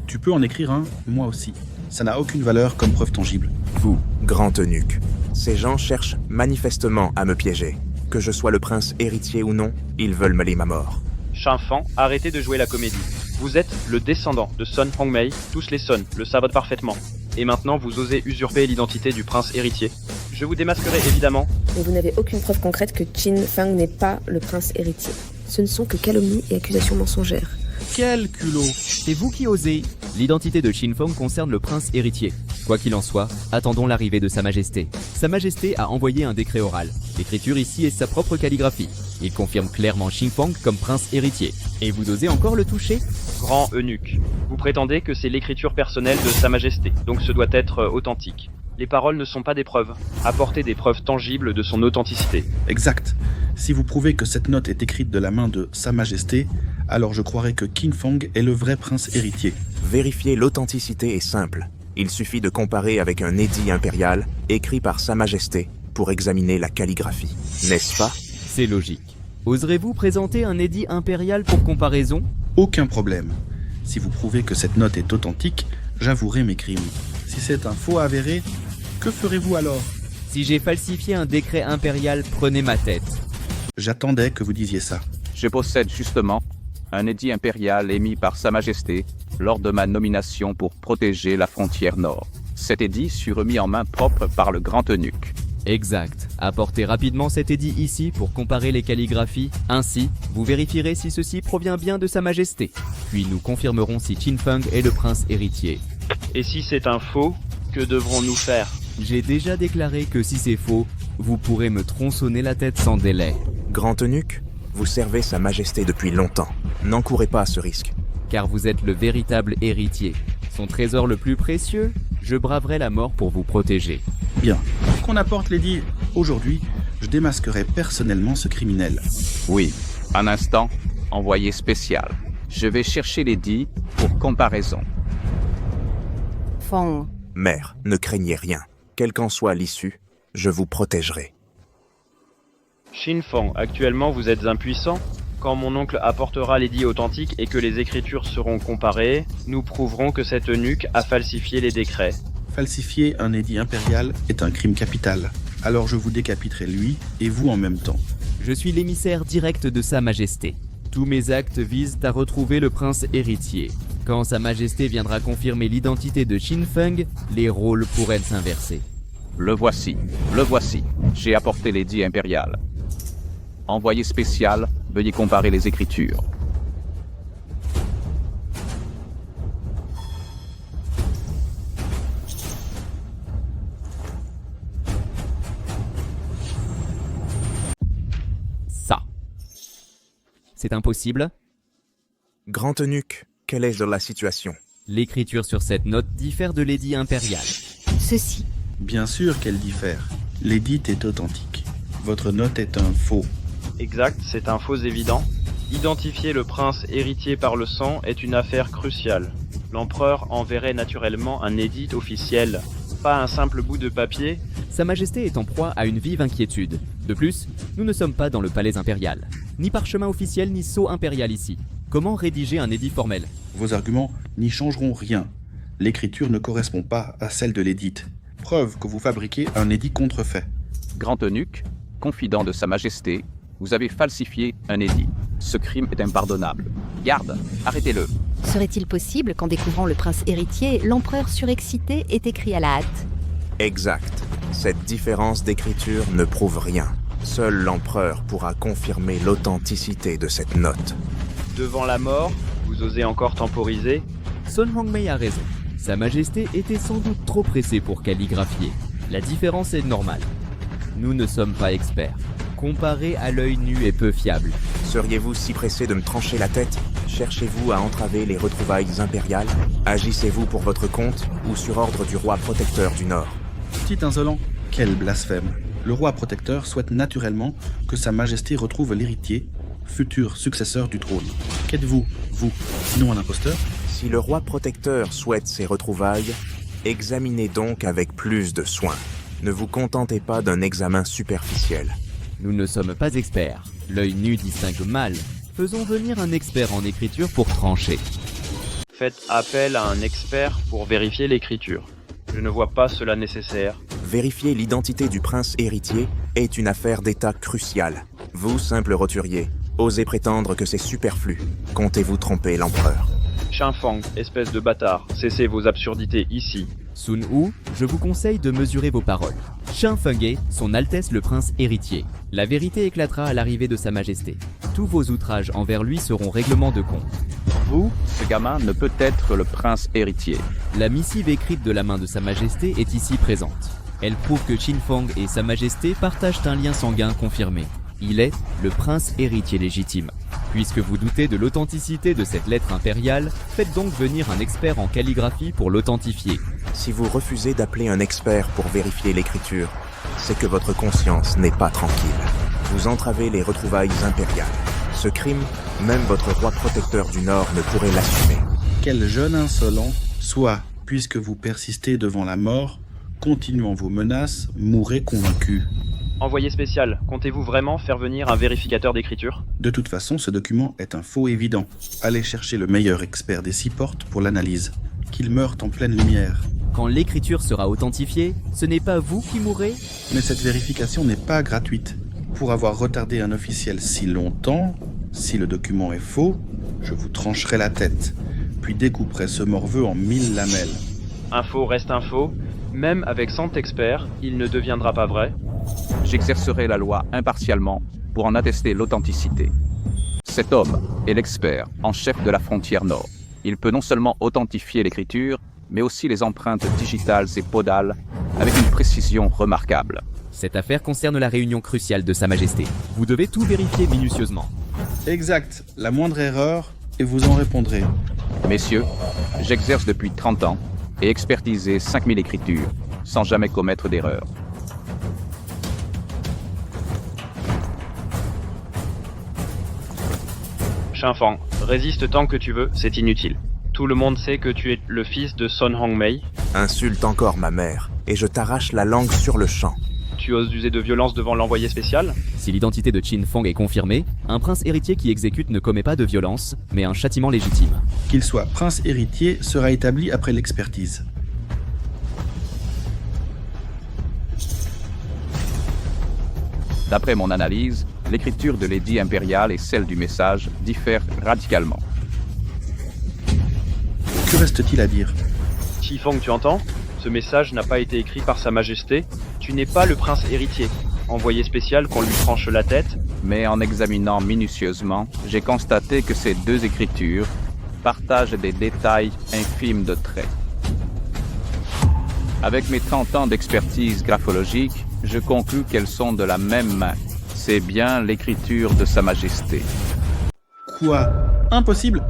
Tu peux en écrire un, moi aussi. Ça n'a aucune valeur comme preuve tangible. Vous, grand eunuque, ces gens cherchent manifestement à me piéger. Que je sois le prince héritier ou non, ils veulent me lier ma mort. Qinfeng, arrêtez de jouer la comédie. Vous êtes le descendant de Sun Hongmei, tous les Sun le savent parfaitement. Et maintenant vous osez usurper l'identité du prince héritier. Je vous démasquerai évidemment. Mais vous n'avez aucune preuve concrète que Qin Feng n'est pas le prince héritier. Ce ne sont que calomnies et accusations mensongères. Quel culot! C'est vous qui osez. L'identité de Qinfeng concerne le prince héritier. Quoi qu'il en soit, attendons l'arrivée de Sa Majesté. Sa Majesté a envoyé un décret oral. L'écriture ici est sa propre calligraphie. Il confirme clairement Qinfeng comme prince héritier. Et vous osez encore le toucher? Grand eunuque, vous prétendez que c'est l'écriture personnelle de Sa Majesté, donc ce doit être authentique. Les paroles ne sont pas des preuves. Apportez des preuves tangibles de son authenticité. Exact. Si vous prouvez que cette note est écrite de la main de Sa Majesté, alors je croirais que Qinfeng est le vrai prince héritier. Vérifier l'authenticité est simple. Il suffit de comparer avec un édit impérial écrit par Sa Majesté pour examiner la calligraphie. N'est-ce pas? C'est logique. Oserez-vous présenter un édit impérial pour comparaison? Aucun problème. Si vous prouvez que cette note est authentique, j'avouerai mes crimes. Si c'est un faux avéré, que ferez-vous alors? Si j'ai falsifié un décret impérial, prenez ma tête. J'attendais que vous disiez ça. Je possède justement un édit impérial émis par Sa Majesté lors de ma nomination pour protéger la frontière nord. Cet édit fut remis en main propre par le grand eunuque. Exact. Apportez rapidement cet édit ici pour comparer les calligraphies. Ainsi, vous vérifierez si ceci provient bien de Sa Majesté. Puis nous confirmerons si Qinfeng est le prince héritier. Et si c'est un faux, que devrons-nous faire? J'ai déjà déclaré que si c'est faux, vous pourrez me tronçonner la tête sans délai. Grand eunuque, vous servez Sa Majesté depuis longtemps. N'encourez pas ce risque. Car vous êtes le véritable héritier. Son trésor le plus précieux, je braverai la mort pour vous protéger. Bien. qu'on apporte l'édit aujourd'hui, je démasquerai personnellement ce criminel. Oui, un instant, envoyé spécial. Je vais chercher l'édit pour comparaison. Fong. Mère, ne craignez rien. Quelle qu'en soit l'issue, je vous protégerai. Xinfang, actuellement vous êtes impuissant. Quand mon oncle apportera l'édit authentique et que les écritures seront comparées, nous prouverons que cet eunuque a falsifié les décrets. Falsifier un édit impérial est un crime capital. Alors je vous décapiterai lui et vous en même temps. Je suis l'émissaire direct de Sa Majesté. Tous mes actes visent à retrouver le prince héritier. Quand Sa Majesté viendra confirmer l'identité de Xinfeng, les rôles pourraient s'inverser. Le voici, le voici. J'ai apporté l'édit impérial. Envoyé spécial, veuillez comparer les écritures. Ça. C'est impossible. Grand eunuque, quelle est la situation? L'écriture sur cette note diffère de l'édit impérial. Ceci. Bien sûr qu'elle diffère. L'édit est authentique. Votre note est un faux. Exact, c'est un faux évident. Identifier le prince héritier par le sang est une affaire cruciale. L'empereur enverrait naturellement un édit officiel, pas un simple bout de papier. Sa Majesté est en proie à une vive inquiétude. De plus, nous ne sommes pas dans le palais impérial. Ni parchemin officiel, ni sceau impérial ici. Comment rédiger un édit formel? Vos arguments n'y changeront rien. L'écriture ne correspond pas à celle de l'édit. Preuve que vous fabriquez un édit contrefait. Grand eunuque, confident de Sa Majesté, vous avez falsifié un édit. Ce crime est impardonnable. Garde, arrêtez-le. Serait-il possible qu'en découvrant le prince héritier, l'empereur surexcité ait écrit à la hâte? Exact. Cette différence d'écriture ne prouve rien. Seul l'empereur pourra confirmer l'authenticité de cette note. Devant la mort, vous osez encore temporiser? Sun Hongmei a raison. Sa Majesté était sans doute trop pressée pour calligraphier. La différence est normale. Nous ne sommes pas experts. Comparer à l'œil nu est peu fiable. Seriez-vous si pressé de me trancher la tête? Cherchez-vous à entraver les retrouvailles impériales? Agissez-vous pour votre compte ou sur ordre du roi protecteur du Nord? Petit insolent, quel blasphème. Le roi protecteur souhaite naturellement que Sa Majesté retrouve l'héritier, futur successeur du trône. Qu'êtes-vous, vous, sinon un imposteur? Si le roi protecteur souhaite ces retrouvailles, examinez donc avec plus de soin. Ne vous contentez pas d'un examen superficiel. Nous ne sommes pas experts. L'œil nu distingue mal. Faisons venir un expert en écriture pour trancher. Faites appel à un expert pour vérifier l'écriture. Je ne vois pas cela nécessaire. Vérifier l'identité du prince héritier est une affaire d'État cruciale. Vous, simple roturier, osez prétendre que c'est superflu. Comptez-vous tromper l'empereur? Xinfang, espèce de bâtard, cessez vos absurdités ici. Sun Wu, je vous conseille de mesurer vos paroles. Xinfeng est Son Altesse le Prince héritier. La vérité éclatera à l'arrivée de Sa Majesté. Tous vos outrages envers lui seront règlement de compte. Vous, ce gamin ne peut être le prince héritier. La missive écrite de la main de Sa Majesté est ici présente. Elle prouve que Xinfeng et Sa Majesté partagent un lien sanguin confirmé. Il est le prince héritier légitime. Puisque vous doutez de l'authenticité de cette lettre impériale, faites donc venir un expert en calligraphie pour l'authentifier. Si vous refusez d'appeler un expert pour vérifier l'écriture, c'est que votre conscience n'est pas tranquille. Vous entravez les retrouvailles impériales. Ce crime, même votre roi protecteur du Nord ne pourrait l'assumer. Quel jeune insolent, soit, puisque vous persistez devant la mort, continuant vos menaces, mourrez convaincu. Envoyé spécial, comptez-vous vraiment faire venir un vérificateur d'écriture? De toute façon, ce document est un faux évident. Allez chercher le meilleur expert des 6 portes pour l'analyse. Qu'il meure en pleine lumière. Quand l'écriture sera authentifiée, ce n'est pas vous qui mourrez? Mais cette vérification n'est pas gratuite. Pour avoir retardé un officiel si longtemps, si le document est faux, je vous trancherai la tête, puis découperai ce morveux en 1000 lamelles. Un faux reste un faux. Même avec 100 experts, il ne deviendra pas vrai. J'exercerai la loi impartialement pour en attester l'authenticité. Cet homme est l'expert en chef de la frontière nord. Il peut non seulement authentifier l'écriture, mais aussi les empreintes digitales et podales avec une précision remarquable. Cette affaire concerne la réunion cruciale de Sa Majesté. Vous devez tout vérifier minutieusement. Exact. La moindre erreur, et vous en répondrez. Messieurs, j'exerce depuis 30 ans et expertisé 5000 écritures, sans jamais commettre d'erreur. Xinfang, résiste tant que tu veux, c'est inutile. Tout le monde sait que tu es le fils de Sun Hongmei. Insulte encore ma mère, et je t'arrache la langue sur le champ. Tu oses user de violence devant l'envoyé spécial? Si l'identité de Qin Fang est confirmée, un prince héritier qui exécute ne commet pas de violence, mais un châtiment légitime. Qu'il soit prince héritier sera établi après l'expertise. D'après mon analyse, l'écriture de l'édit impérial et celle du message diffèrent radicalement. Que reste-t-il à dire? Xifang, tu entends? Ce message n'a pas été écrit par Sa Majesté. Tu n'es pas le prince héritier. Envoyé spécial qu'on lui tranche la tête. Mais en examinant minutieusement, j'ai constaté que ces deux écritures partagent des détails infimes de traits. Avec mes 30 ans d'expertise graphologique, je conclus qu'elles sont de la même main. C'est bien l'écriture de Sa Majesté. Quoi? Impossible?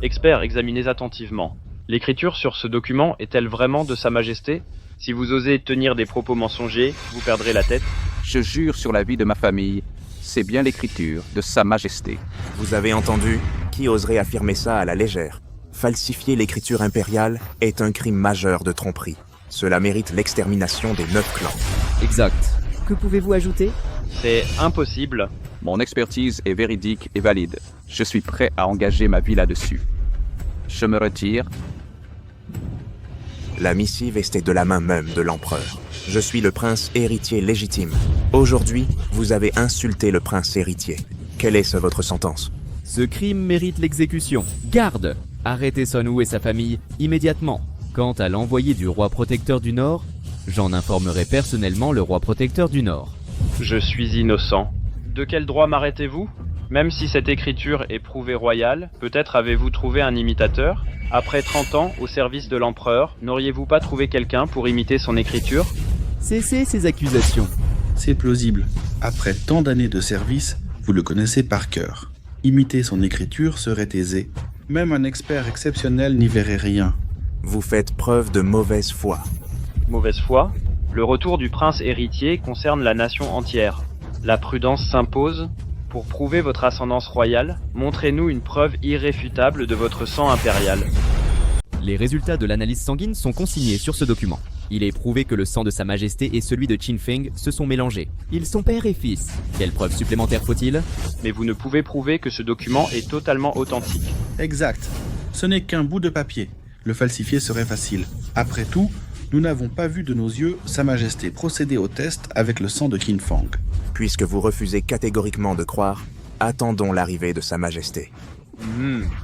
Expert, examinez attentivement. L'écriture sur ce document est-elle vraiment de Sa Majesté? Si vous osez tenir des propos mensongers, vous perdrez la tête. Je jure sur la vie de ma famille, c'est bien l'écriture de Sa Majesté. Vous avez entendu? Qui oserait affirmer ça à la légère? Falsifier l'écriture impériale est un crime majeur de tromperie. Cela mérite l'extermination des 9 clans. Exact. Que pouvez-vous ajouter? C'est impossible. Mon expertise est véridique et valide. Je suis prêt à engager ma vie là-dessus. Je me retire. La missive était de la main même de l'empereur. Je suis le prince héritier légitime. Aujourd'hui, vous avez insulté le prince héritier. Quelle est votre sentence? Ce crime mérite l'exécution. Garde! Arrêtez Sun Wu et sa famille immédiatement. Quant à l'envoyé du roi protecteur du Nord, j'en informerai personnellement le roi protecteur du Nord. Je suis innocent. De quel droit m'arrêtez-vous? Même si cette écriture est prouvée royale, peut-être avez-vous trouvé un imitateur? Après 30 ans au service de l'empereur, n'auriez-vous pas trouvé quelqu'un pour imiter son écriture? Cessez ces accusations. C'est plausible. Après tant d'années de service, vous le connaissez par cœur. Imiter son écriture serait aisé. Même un expert exceptionnel n'y verrait rien. Vous faites preuve de mauvaise foi. Mauvaise foi? Le retour du prince héritier concerne la nation entière. La prudence s'impose. Pour prouver votre ascendance royale, montrez-nous une preuve irréfutable de votre sang impérial. Les résultats de l'analyse sanguine sont consignés sur ce document. Il est prouvé que le sang de Sa Majesté et celui de Qin Fang se sont mélangés. Ils sont père et fils. Quelle preuve supplémentaire faut-il? Mais vous ne pouvez prouver que ce document est totalement authentique. Exact. Ce n'est qu'un bout de papier. Le falsifier serait facile. Après tout, nous n'avons pas vu de nos yeux Sa Majesté procéder au test avec le sang de Qin Fang. Puisque vous refusez catégoriquement de croire, attendons l'arrivée de Sa Majesté.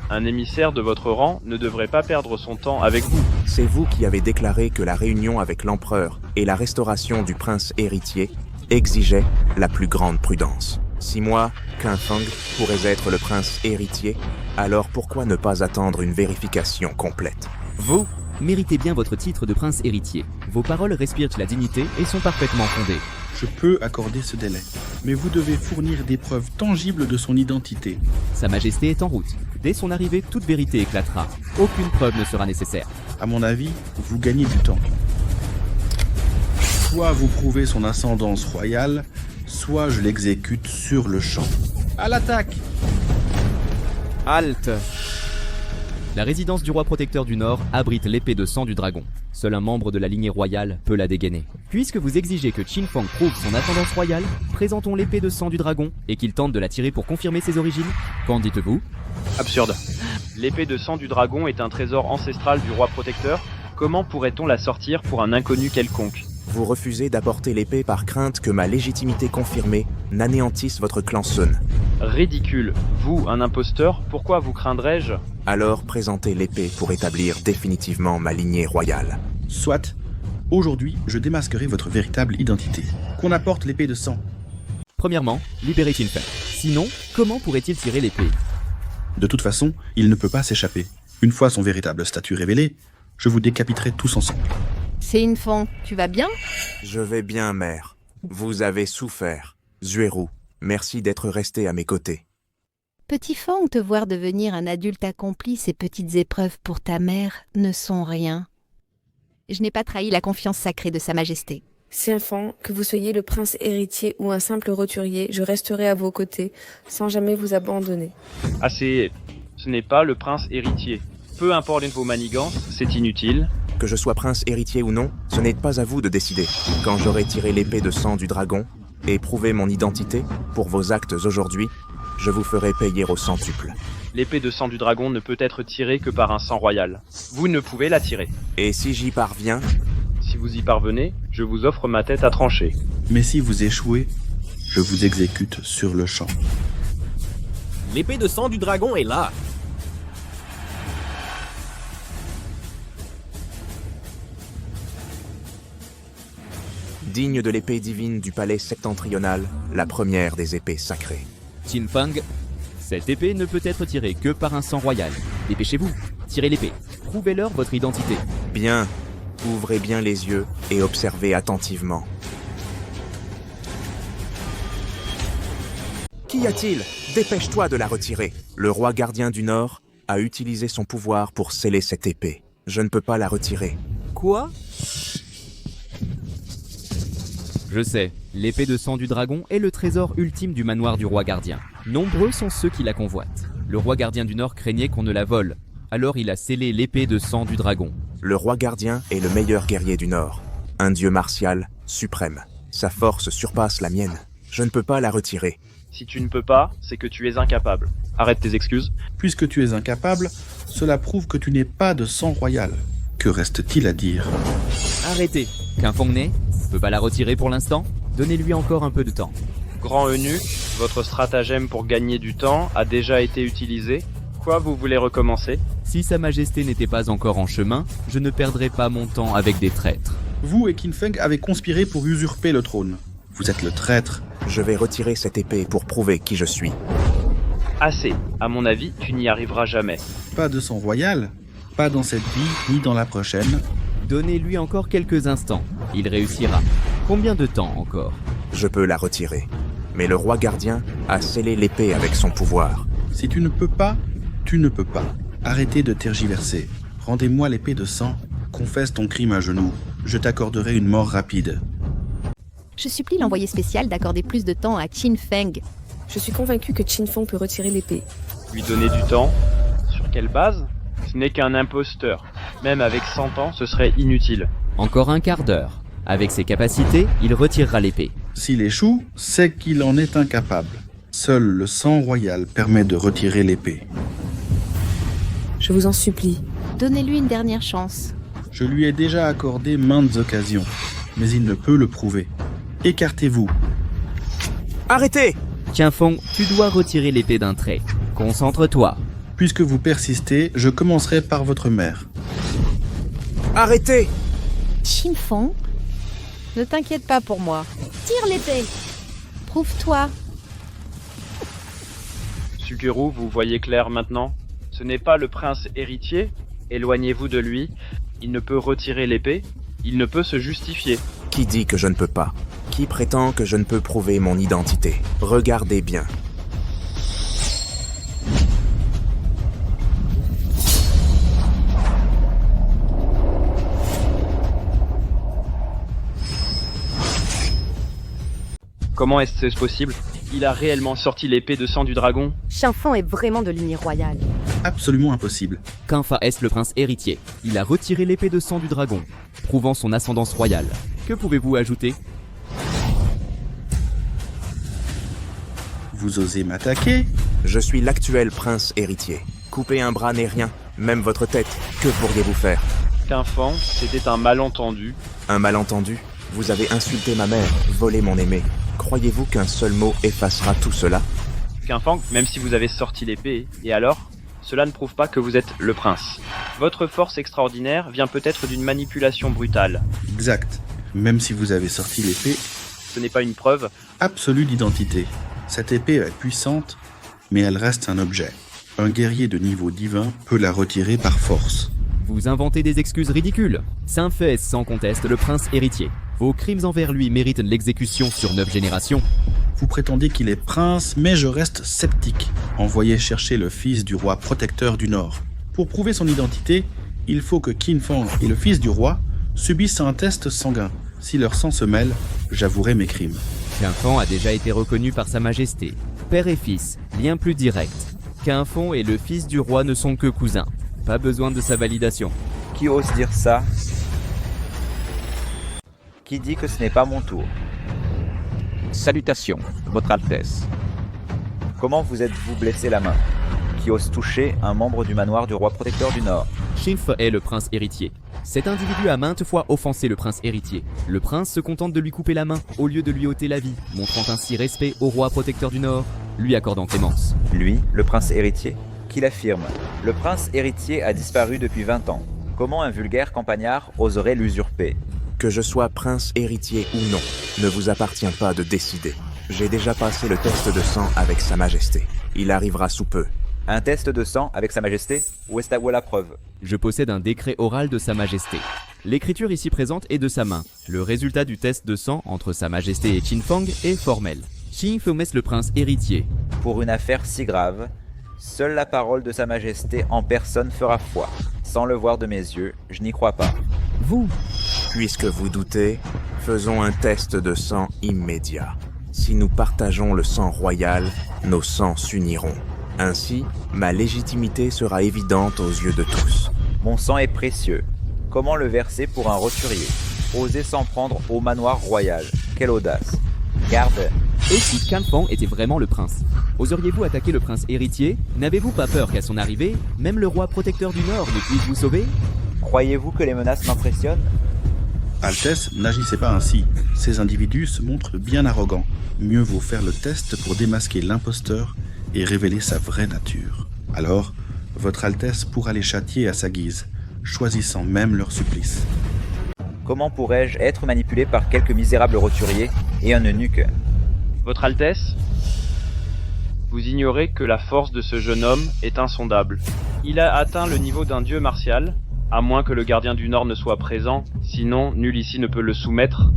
Un émissaire de votre rang ne devrait pas perdre son temps avec vous. C'est vous qui avez déclaré que la réunion avec l'empereur et la restauration du prince héritier exigeaient la plus grande prudence. Si moi, Qin Fang, pourrais être le prince héritier, alors pourquoi ne pas attendre une vérification complète? Vous méritez bien votre titre de prince héritier. Vos paroles respirent la dignité et sont parfaitement fondées. Je peux accorder ce délai, mais vous devez fournir des preuves tangibles de son identité. Sa Majesté est en route. Dès son arrivée, toute vérité éclatera. Aucune preuve ne sera nécessaire. À mon avis, vous gagnez du temps. Soit vous prouvez son ascendance royale, soit je l'exécute sur le champ. À l'attaque! Halte! La résidence du roi protecteur du Nord abrite l'épée de sang du dragon. Seul un membre de la lignée royale peut la dégainer. Puisque vous exigez que Qin Fang prouve son ascendance royale, présentons l'épée de sang du dragon et qu'il tente de la tirer pour confirmer ses origines. Qu'en dites-vous? Absurde. L'épée de sang du dragon est un trésor ancestral du roi protecteur. Comment pourrait-on la sortir pour un inconnu quelconque? Vous refusez d'apporter l'épée par crainte que ma légitimité confirmée n'anéantisse votre clan Sun. Ridicule. Vous, un imposteur, pourquoi vous craindrais-je? Alors présentez l'épée pour établir définitivement ma lignée royale. Soit. Aujourd'hui, je démasquerai votre véritable identité. Qu'on apporte l'épée de sang. Premièrement, libérez Qin Fang. Sinon, comment pourrait-il tirer l'épée? De toute façon, il ne peut pas s'échapper. Une fois son véritable statut révélé, je vous décapiterai tous ensemble. Xinfang, tu vas bien? Je vais bien, mère. Vous avez souffert. Zueru, merci d'être resté à mes côtés. Petit Fang, te voir devenir un adulte accompli, ces petites épreuves pour ta mère ne sont rien. Je n'ai pas trahi la confiance sacrée de Sa Majesté. Xinfang, que vous soyez le prince héritier ou un simple roturier, je resterai à vos côtés, sans jamais vous abandonner. Assez. Ce n'est pas le prince héritier. Peu importe vos manigances, c'est inutile. Que je sois prince héritier ou non, ce n'est pas à vous de décider. Quand j'aurai tiré l'épée de sang du dragon et prouvé mon identité, pour vos actes aujourd'hui, je vous ferai payer au centuple. L'épée de sang du dragon ne peut être tirée que par un sang royal. Vous ne pouvez la tirer. Et si j'y parviens? Si vous y parvenez, je vous offre ma tête à trancher. Mais si vous échouez, je vous exécute sur le champ. L'épée de sang du dragon est là. Digne de l'épée divine du palais septentrional, la première des épées sacrées. Xinfang, cette épée ne peut être tirée que par un sang royal. Dépêchez-vous, tirez l'épée. Prouvez-leur votre identité. Bien. Ouvrez bien les yeux et observez attentivement. Qu'y a-t-il? Dépêche-toi de la retirer. Le roi gardien du Nord a utilisé son pouvoir pour sceller cette épée. Je ne peux pas la retirer. Quoi? Je sais, l'épée de sang du dragon est le trésor ultime du manoir du roi gardien. Nombreux sont ceux qui la convoitent. Le roi gardien du Nord craignait qu'on ne la vole, alors il a scellé l'épée de sang du dragon. Le roi gardien est le meilleur guerrier du Nord. Un dieu martial, suprême. Sa force surpasse la mienne. Je ne peux pas la retirer. Si tu ne peux pas, c'est que tu es incapable. Arrête tes excuses. Puisque tu es incapable, cela prouve que tu n'es pas de sang royal. Que reste-t-il à dire? Arrêtez. Xinfang ne peut pas la retirer pour l'instant. Donnez-lui encore un peu de temps. Grand eunuque, votre stratagème pour gagner du temps a déjà été utilisé. Quoi, vous voulez recommencer? Si sa majesté n'était pas encore en chemin, je ne perdrai pas mon temps avec des traîtres. Vous et Xinfang avez conspiré pour usurper le trône. Vous êtes le traître. Je vais retirer cette épée pour prouver qui je suis. Assez. À mon avis, tu n'y arriveras jamais. Pas de sang royal, pas dans cette vie, ni dans la prochaine. Donnez-lui encore quelques instants. Il réussira. Combien de temps encore? Je peux la retirer. Mais le roi gardien a scellé l'épée avec son pouvoir. Si tu ne peux pas, tu ne peux pas. Arrêtez de tergiverser. Rendez-moi l'épée de sang. Confesse ton crime à genoux. Je t'accorderai une mort rapide. Je supplie l'envoyé spécial d'accorder plus de temps à Xinfang. Je suis convaincu que Xinfang peut retirer l'épée. Lui donner du temps? Sur quelle base? Ce n'est qu'un imposteur. Même avec 100 ans, ce serait inutile. Encore un quart d'heure. Avec ses capacités, il retirera l'épée. S'il échoue, c'est qu'il en est incapable. Seul le sang royal permet de retirer l'épée. Je vous en supplie. Donnez-lui une dernière chance. Je lui ai déjà accordé maintes occasions, mais il ne peut le prouver. Écartez-vous. Arrêtez! Xinfang, tu dois retirer l'épée d'un trait. Concentre-toi. Puisque vous persistez, je commencerai par votre mère. Arrêtez! Xinfang, ne t'inquiète pas pour moi. Tire l'épée. Prouve-toi. Sukeru, vous voyez clair maintenant? Ce n'est pas le prince héritier. Éloignez-vous de lui. Il ne peut retirer l'épée. Il ne peut se justifier. Qui dit que je ne peux pas? Qui prétend que je ne peux prouver mon identité? Regardez bien. Comment est-ce possible? Il a réellement sorti l'épée de sang du dragon? Xinfang est vraiment de lignée royale. Absolument impossible. Xinfang est le prince héritier. Il a retiré l'épée de sang du dragon, prouvant son ascendance royale. Que pouvez-vous ajouter? Vous osez m'attaquer? Je suis l'actuel prince héritier. Couper un bras n'est rien, même votre tête. Que pourriez-vous faire? Xinfang, c'était un malentendu. Un malentendu? Vous avez insulté ma mère, volé mon aimé. Croyez-vous qu'un seul mot effacera tout cela? Xinfang, même si vous avez sorti l'épée, et alors? Cela ne prouve pas que vous êtes le prince. Votre force extraordinaire vient peut-être d'une manipulation brutale. Exact. Même si vous avez sorti l'épée, ce n'est pas une preuve absolue d'identité. Cette épée est puissante, mais elle reste un objet. Un guerrier de niveau divin peut la retirer par force. Vous inventez des excuses ridicules. Xinfang est sans conteste le prince héritier. Vos crimes envers lui méritent l'exécution sur 9 générations. Vous prétendez qu'il est prince, mais je reste sceptique. Envoyez chercher le fils du roi protecteur du Nord. Pour prouver son identité, il faut que Xinfang et le fils du roi subissent un test sanguin. Si leur sang se mêle, j'avouerai mes crimes. Quinfon a déjà été reconnu par Sa Majesté. Père et fils, lien plus direct. Quinfon et le fils du roi ne sont que cousins. Pas besoin de sa validation. Qui ose dire ça? Qui dit que ce n'est pas mon tour? Salutations, Votre Altesse. Comment vous êtes-vous blessé la main? Qui ose toucher un membre du manoir du roi protecteur du Nord? Shinf est le prince héritier. Cet individu a maintes fois offensé le prince héritier. Le prince se contente de lui couper la main au lieu de lui ôter la vie, montrant ainsi respect au roi protecteur du Nord, lui accordant clémence. Lui, le prince héritier? Qui l'affirme? Le prince héritier a disparu depuis 20 ans. Comment un vulgaire campagnard oserait l'usurper? Que je sois prince héritier ou non, ne vous appartient pas de décider. J'ai déjà passé le test de sang avec Sa Majesté. Il arrivera sous peu. Un test de sang avec Sa Majesté? Où est la preuve? Je possède un décret oral de Sa Majesté. L'écriture ici présente est de sa main. Le résultat du test de sang entre Sa Majesté et Qinfang est formel. Qinfeng le prince héritier. Pour une affaire si grave, seule la parole de Sa Majesté en personne fera foi. Sans le voir de mes yeux, je n'y crois pas. Vous? Puisque vous doutez, faisons un test de sang immédiat. Si nous partageons le sang royal, nos sangs s'uniront. Ainsi, ma légitimité sera évidente aux yeux de tous. Mon sang est précieux. Comment le verser pour un roturier? Oser s'en prendre au manoir royal. Quelle audace. Garde. Et si Quinfang était vraiment le prince? Oseriez-vous attaquer le prince héritier? N'avez-vous pas peur qu'à son arrivée, même le roi protecteur du Nord ne puisse vous sauver? Croyez-vous que les menaces m'impressionnent? Altesse, n'agissez pas ainsi. Ces individus se montrent bien arrogants. Mieux vaut faire le test pour démasquer l'imposteur et révéler sa vraie nature. Alors, votre Altesse pourra les châtier à sa guise, choisissant même leur supplice. Comment pourrais-je être manipulé par quelques misérables roturiers et un eunuque? Votre Altesse, vous ignorez que la force de ce jeune homme est insondable. Il a atteint le niveau d'un dieu martial, à moins que le gardien du Nord ne soit présent, sinon nul ici ne peut le soumettre.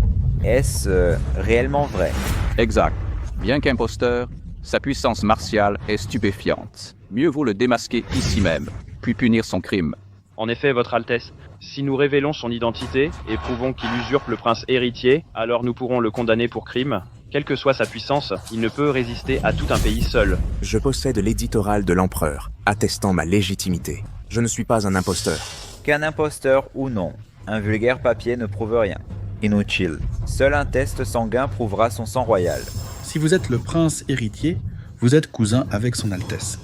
Est-ce réellement vrai? Exact. Bien qu'imposteur, sa puissance martiale est stupéfiante. Mieux vaut le démasquer ici même, puis punir son crime. En effet, Votre Altesse, si nous révélons son identité et prouvons qu'il usurpe le prince héritier, alors nous pourrons le condamner pour crime. Quelle que soit sa puissance, il ne peut résister à tout un pays seul. Je possède l'édit oral de l'empereur, attestant ma légitimité. Je ne suis pas un imposteur. Qu'un imposteur ou non, un vulgaire papier ne prouve rien. Inutile. Seul un test sanguin prouvera son sang royal. Si vous êtes le prince héritier, vous êtes cousin avec son Altesse.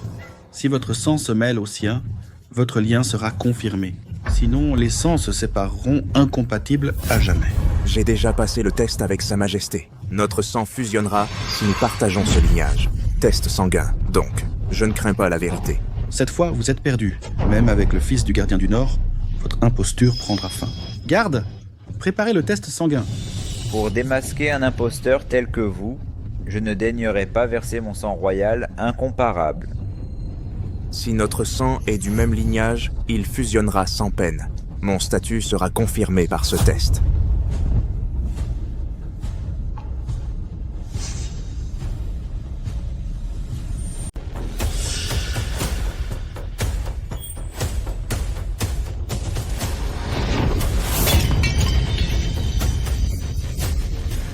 Si votre sang se mêle au sien, votre lien sera confirmé. Sinon, les sangs se sépareront incompatibles à jamais. J'ai déjà passé le test avec Sa Majesté. Notre sang fusionnera si nous partageons ce lignage. Test sanguin, donc. Je ne crains pas la vérité. Cette fois, vous êtes perdu. Même avec le fils du gardien du Nord, votre imposture prendra fin. Garde, préparez le test sanguin. Pour démasquer un imposteur tel que vous, je ne daignerai pas verser mon sang royal incomparable. Si notre sang est du même lignage, il fusionnera sans peine. Mon statut sera confirmé par ce test.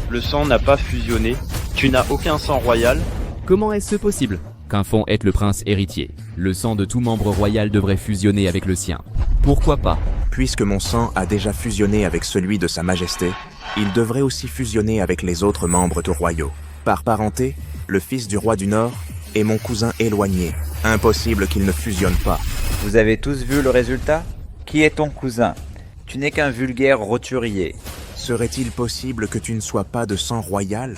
Le sang n'a pas fusionné. Tu n'as aucun sang royal. Comment est-ce possible? Quinfang est le prince héritier. Le sang de tout membre royal devrait fusionner avec le sien. Pourquoi pas? Puisque mon sang a déjà fusionné avec celui de Sa Majesté, il devrait aussi fusionner avec les autres membres du royaume. Par parenté, le fils du roi du Nord est mon cousin éloigné. Impossible qu'il ne fusionne pas. Vous avez tous vu le résultat? Qui est ton cousin? Tu n'es qu'un vulgaire roturier. Serait-il possible que tu ne sois pas de sang royal?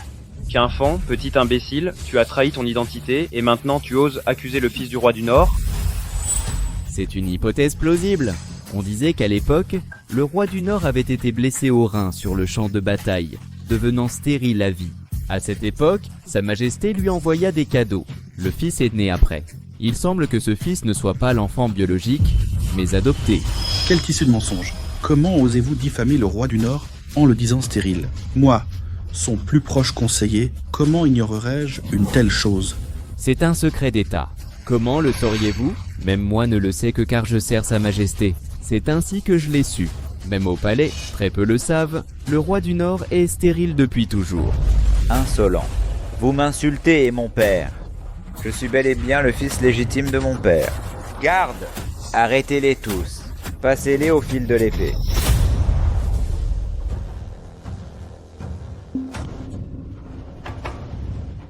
Quinfang, petit imbécile, tu as trahi ton identité et maintenant tu oses accuser le fils du roi du Nord? C'est une hypothèse plausible. On disait qu'à l'époque, le roi du Nord avait été blessé au rein sur le champ de bataille, devenant stérile à vie. À cette époque, Sa Majesté lui envoya des cadeaux. Le fils est né après. Il semble que ce fils ne soit pas l'enfant biologique, mais adopté. Quel tissu de mensonge! Comment osez-vous diffamer le roi du Nord en le disant stérile? Moi, son plus proche conseiller, comment ignorerais-je une telle chose? C'est un secret d'État. Comment le sauriez-vous? Même moi ne le sais que car je sers Sa Majesté. C'est ainsi que je l'ai su. Même au palais, très peu le savent, le roi du Nord est stérile depuis toujours. Insolent. Vous m'insultez, mon père. Je suis bel et bien le fils légitime de mon père. Garde! Arrêtez-les tous. Passez-les au fil de l'épée.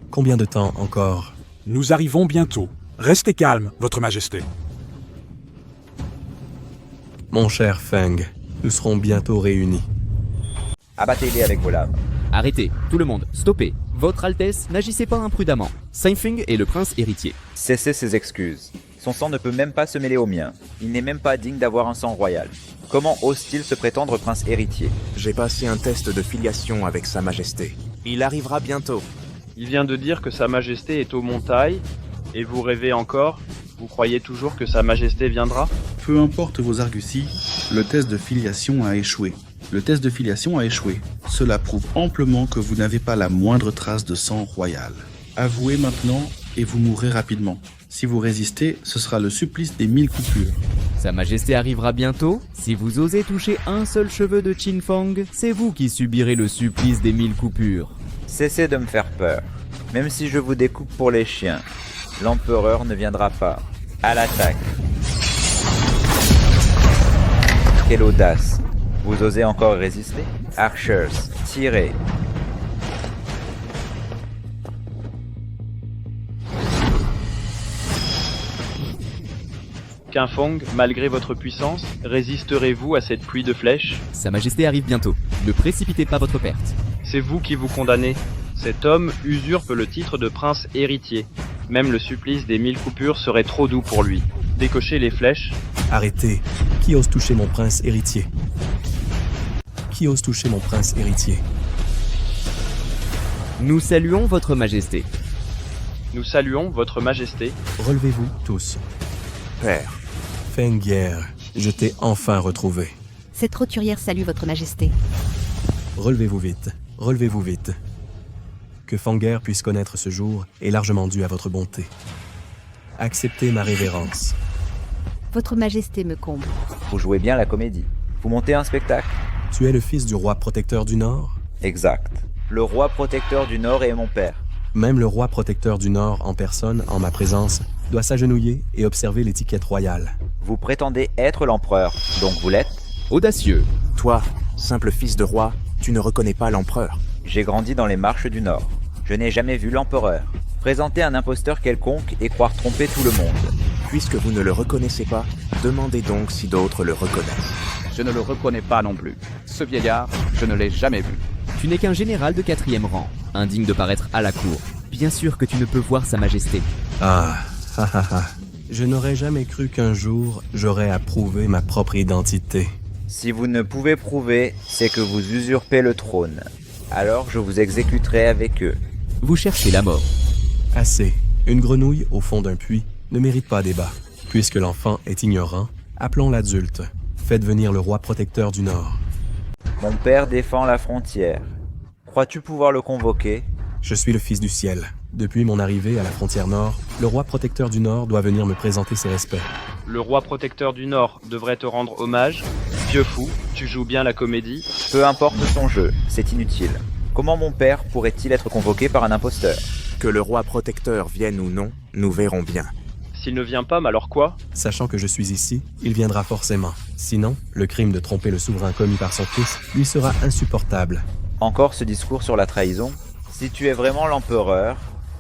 Combien de temps encore? Nous arrivons bientôt. Restez calme, Votre Majesté. Mon cher Feng, nous serons bientôt réunis. Abattez-les avec vos lames. Arrêtez, tout le monde, stoppez. Votre Altesse, n'agissez pas imprudemment. Saifeng est le prince héritier. Cessez ses excuses. Son sang ne peut même pas se mêler au mien. Il n'est même pas digne d'avoir un sang royal. Comment ose-t-il se prétendre prince héritier? J'ai passé un test de filiation avec Sa Majesté. Il arrivera bientôt. Il vient de dire que Sa Majesté est aux montagnes, et vous rêvez encore? Vous croyez toujours que Sa Majesté viendra? Peu importe vos arguties, le test de filiation a échoué. Le test de filiation a échoué. Cela prouve amplement que vous n'avez pas la moindre trace de sang royal. Avouez maintenant et vous mourrez rapidement. Si vous résistez, ce sera le supplice des 1000 coupures. Sa Majesté arrivera bientôt. Si vous osez toucher un seul cheveu de Qin Fang, c'est vous qui subirez le supplice des 1000 coupures. Cessez de me faire peur. Même si je vous découpe pour les chiens, l'empereur ne viendra pas. À l'attaque. Quelle audace! Vous osez encore résister? Archers, tirez! Qin Fang, malgré votre puissance, résisterez-vous à cette pluie de flèches? Sa Majesté arrive bientôt. Ne précipitez pas votre perte. C'est vous qui vous condamnez. Cet homme usurpe le titre de prince héritier. Même le supplice des 1000 coupures serait trop doux pour lui. Décochez les flèches. Arrêtez. Qui ose toucher mon prince héritier? Qui ose toucher mon prince héritier? Nous saluons votre Majesté. Nous saluons votre Majesté. Relevez-vous tous. Père. Feng Ye, je t'ai enfin retrouvé. Cette roturière salue votre Majesté. Relevez-vous vite. Relevez-vous vite. Que Feng puisse connaître ce jour est largement dû à votre bonté. Acceptez ma révérence. Votre Majesté me comble. Vous jouez bien la comédie. Vous montez un spectacle. Tu es le fils du roi protecteur du Nord? Exact. Le roi protecteur du Nord est mon père. Même le roi protecteur du Nord en personne, en ma présence, doit s'agenouiller et observer l'étiquette royale. Vous prétendez être l'empereur, donc vous l'êtes? Audacieux. Toi, simple fils de roi, tu ne reconnais pas l'empereur. J'ai grandi dans les marches du Nord. Je n'ai jamais vu l'empereur. Présenter un imposteur quelconque et croire tromper tout le monde. Puisque vous ne le reconnaissez pas, demandez donc si d'autres le reconnaissent. Je ne le reconnais pas non plus. Ce vieillard, je ne l'ai jamais vu. Tu n'es qu'un général de 4e rang, indigne de paraître à la cour. Bien sûr que tu ne peux voir Sa Majesté. Ah. Je n'aurais jamais cru qu'un jour, j'aurais à prouver ma propre identité. Si vous ne pouvez prouver, c'est que vous usurpez le trône. Alors je vous exécuterai avec eux. Vous cherchez la mort. Assez. Une grenouille au fond d'un puits ne mérite pas débat. Puisque l'enfant est ignorant, appelons l'adulte. Faites venir le roi protecteur du Nord. Mon père défend la frontière. Crois-tu pouvoir le convoquer? Je suis le fils du ciel. Depuis mon arrivée à la frontière nord, le roi protecteur du Nord doit venir me présenter ses respects. Le roi protecteur du Nord devrait te rendre hommage. Vieux fou, tu joues bien la comédie. Peu importe son jeu, c'est inutile. Comment mon père pourrait-il être convoqué par un imposteur? Que le roi protecteur vienne ou non, nous verrons bien. S'il ne vient pas, mais alors quoi? Sachant que je suis ici, il viendra forcément. Sinon, le crime de tromper le souverain commis par son fils lui sera insupportable. Encore ce discours sur la trahison? Si tu es vraiment l'empereur,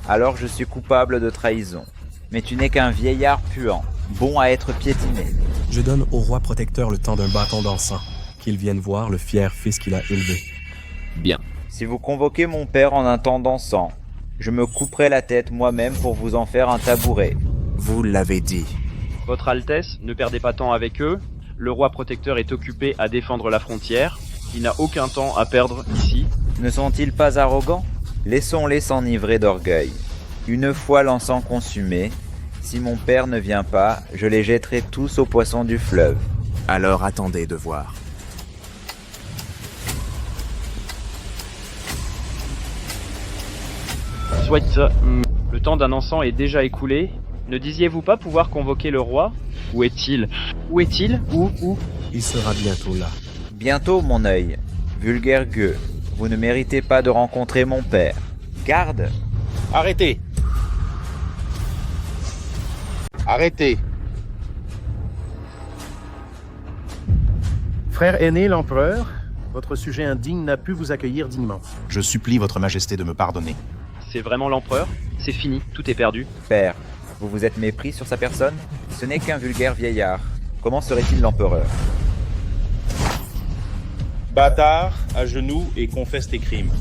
alors je suis coupable de trahison. Mais tu n'es qu'un vieillard puant, bon à être piétiné. Je donne au roi protecteur le temps d'un bâton d'encens, qu'il vienne voir le fier fils qu'il a élevé. Bien. Si vous convoquez mon père en un temps d'encens, je me couperai la tête moi-même pour vous en faire un tabouret. Vous l'avez dit. Votre Altesse, ne perdez pas temps avec eux. Le roi protecteur est occupé à défendre la frontière. Il n'a aucun temps à perdre ici. Ne sont-ils pas arrogants? Laissons-les s'enivrer d'orgueil. Une fois l'encens consumé, si mon père ne vient pas, je les jetterai tous aux poissons du fleuve. Alors attendez de voir. Soit le temps d'un encens est déjà écoulé. Ne disiez-vous pas pouvoir convoquer le roi? Où est-il? Où est-il? Où? Il sera bientôt là. Bientôt, mon œil. Vulgaire gueux, vous ne méritez pas de rencontrer mon père. Garde! Arrêtez! Arrêtez! Frère aîné, l'empereur, votre sujet indigne n'a pu vous accueillir dignement. Je supplie votre majesté de me pardonner. C'est vraiment l'empereur? C'est fini, tout est perdu. Père, vous vous êtes mépris sur sa personne? Ce n'est qu'un vulgaire vieillard. Comment serait-il l'empereur? Bâtard, à genoux et confesse tes crimes.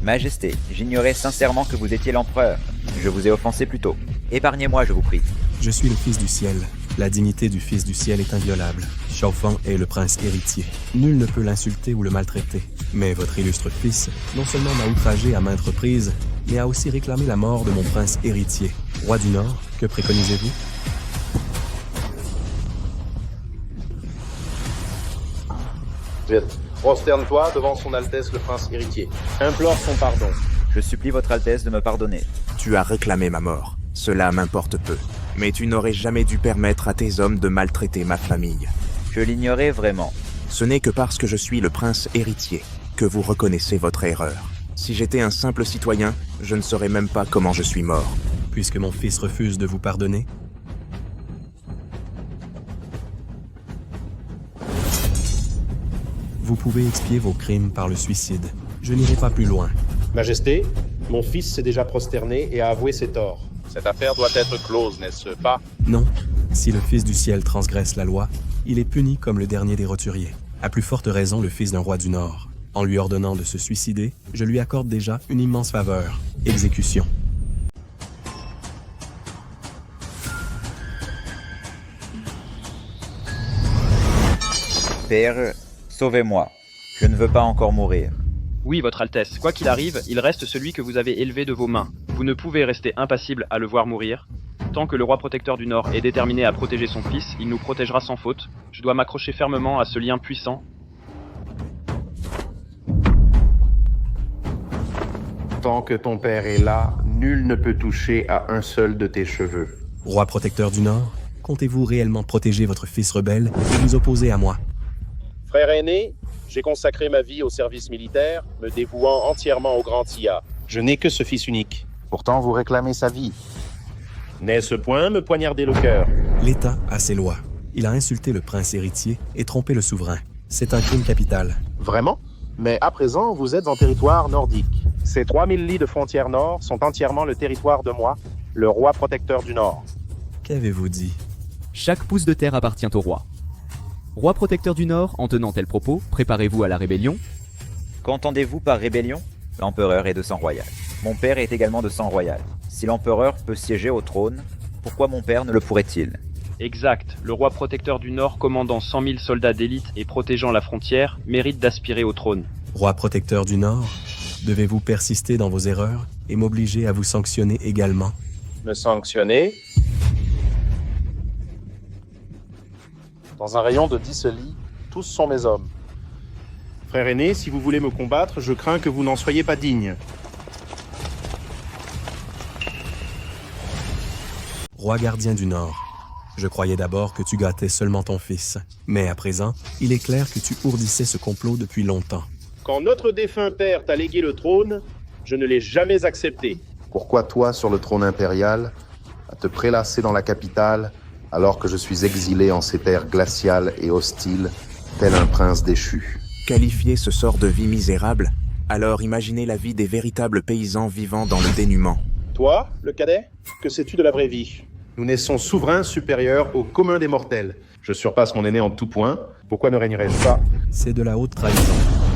Majesté, j'ignorais sincèrement que vous étiez l'empereur. Je vous ai offensé plus tôt. Épargnez-moi, je vous prie. Je suis le fils du ciel. La dignité du fils du ciel est inviolable. Chauffant est le prince héritier. Nul ne peut l'insulter ou le maltraiter. Mais votre illustre fils, non seulement m'a outragé à maintes reprises, mais a aussi réclamé la mort de mon prince héritier. Roi du Nord, que préconisez-vous? Vite, prosterne-toi devant son Altesse le prince héritier. Implore son pardon. Je supplie votre Altesse de me pardonner. Tu as réclamé ma mort. Cela m'importe peu. Mais tu n'aurais jamais dû permettre à tes hommes de maltraiter ma famille. Je l'ignorais vraiment. Ce n'est que parce que je suis le prince héritier que vous reconnaissez votre erreur. Si j'étais un simple citoyen, je ne saurais même pas comment je suis mort. Puisque mon fils refuse de vous pardonner, vous pouvez expier vos crimes par le suicide. Je n'irai pas plus loin. Majesté, mon fils s'est déjà prosterné et a avoué ses torts. Cette affaire doit être close, n'est-ce pas? Non. Si le fils du ciel transgresse la loi, il est puni comme le dernier des roturiers. À plus forte raison le fils d'un roi du Nord. En lui ordonnant de se suicider, je lui accorde déjà une immense faveur. Exécution. Père, sauvez-moi. Je ne veux pas encore mourir. Oui, votre Altesse, quoi qu'il arrive, il reste celui que vous avez élevé de vos mains. Vous ne pouvez rester impassible à le voir mourir. Tant que le roi protecteur du Nord est déterminé à protéger son fils, il nous protégera sans faute. Je dois m'accrocher fermement à ce lien puissant. Tant que ton père est là, nul ne peut toucher à un seul de tes cheveux. Roi protecteur du Nord, comptez-vous réellement protéger votre fils rebelle et vous opposer à moi? Frère aîné, j'ai consacré ma vie au service militaire, me dévouant entièrement au grand Tia. Je n'ai que ce fils unique. Pourtant, vous réclamez sa vie. N'est-ce point me poignarder le cœur? L'État a ses lois. Il a insulté le prince héritier et trompé le souverain. C'est un crime capital. Vraiment? Mais à présent, vous êtes en territoire nordique. Ces 3000 lits de frontière nord sont entièrement le territoire de moi, le roi protecteur du Nord. Qu'avez-vous dit? Chaque pouce de terre appartient au roi. Roi protecteur du Nord, en tenant tel propos, préparez-vous à la rébellion. Qu'entendez-vous par rébellion? L'empereur est de sang royal. Mon père est également de sang royal. Si l'empereur peut siéger au trône, pourquoi mon père ne le pourrait-il? Exact. Le roi protecteur du Nord commandant 100 000 soldats d'élite et protégeant la frontière mérite d'aspirer au trône. Roi protecteur du Nord, devez-vous persister dans vos erreurs et m'obliger à vous sanctionner également? Me sanctionner? Dans un rayon de 10 lits, tous sont mes hommes. Frère aîné, si vous voulez me combattre, je crains que vous n'en soyez pas digne. Roi gardien du Nord, je croyais d'abord que tu gâtais seulement ton fils. Mais à présent, il est clair que tu ourdissais ce complot depuis longtemps. Quand notre défunt père t'a légué le trône, je ne l'ai jamais accepté. Pourquoi toi, sur le trône impérial, à te prélasser dans la capitale, alors que je suis exilé en ces terres glaciales et hostiles, tel un prince déchu? Qualifier ce sort de vie misérable? Alors imaginez la vie des véritables paysans vivant dans le dénuement. Toi, le cadet, que sais-tu de la vraie vie? Nous naissons souverains supérieurs au commun des mortels. Je surpasse mon aîné en tout point. Pourquoi ne régnerais-je pas? C'est de la haute trahison.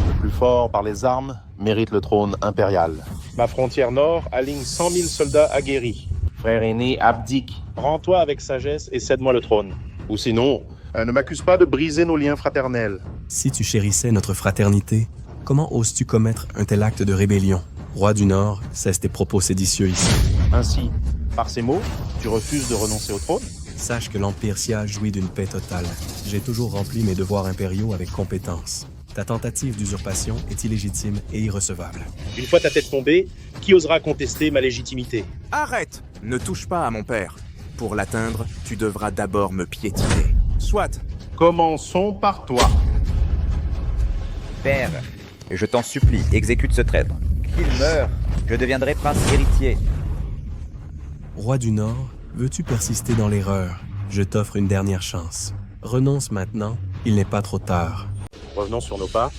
Le plus fort par les armes mérite le trône impérial. Ma frontière nord aligne 100 000 soldats aguerris. Frère aîné, abdique. Rends-toi avec sagesse et cède-moi le trône. Ou sinon, ne m'accuse pas de briser nos liens fraternels. Si tu chérissais notre fraternité, comment oses-tu commettre un tel acte de rébellion? Roi du Nord, cesse tes propos séditieux ici. Ainsi, par ces mots, tu refuses de renoncer au trône? Sache que l'Empire Sia jouit d'une paix totale. J'ai toujours rempli mes devoirs impériaux avec compétence. Ta tentative d'usurpation est illégitime et irrecevable. Une fois ta tête tombée, qui osera contester ma légitimité? Arrête! Ne touche pas à mon père. Pour l'atteindre, tu devras d'abord me piétiner. Soit. Commençons par toi. Père, je t'en supplie, exécute ce traître. Qu'il meure, je deviendrai prince héritier. Roi du Nord, veux-tu persister dans l'erreur? Je t'offre une dernière chance. Renonce maintenant, il n'est pas trop tard. Revenons sur nos pas.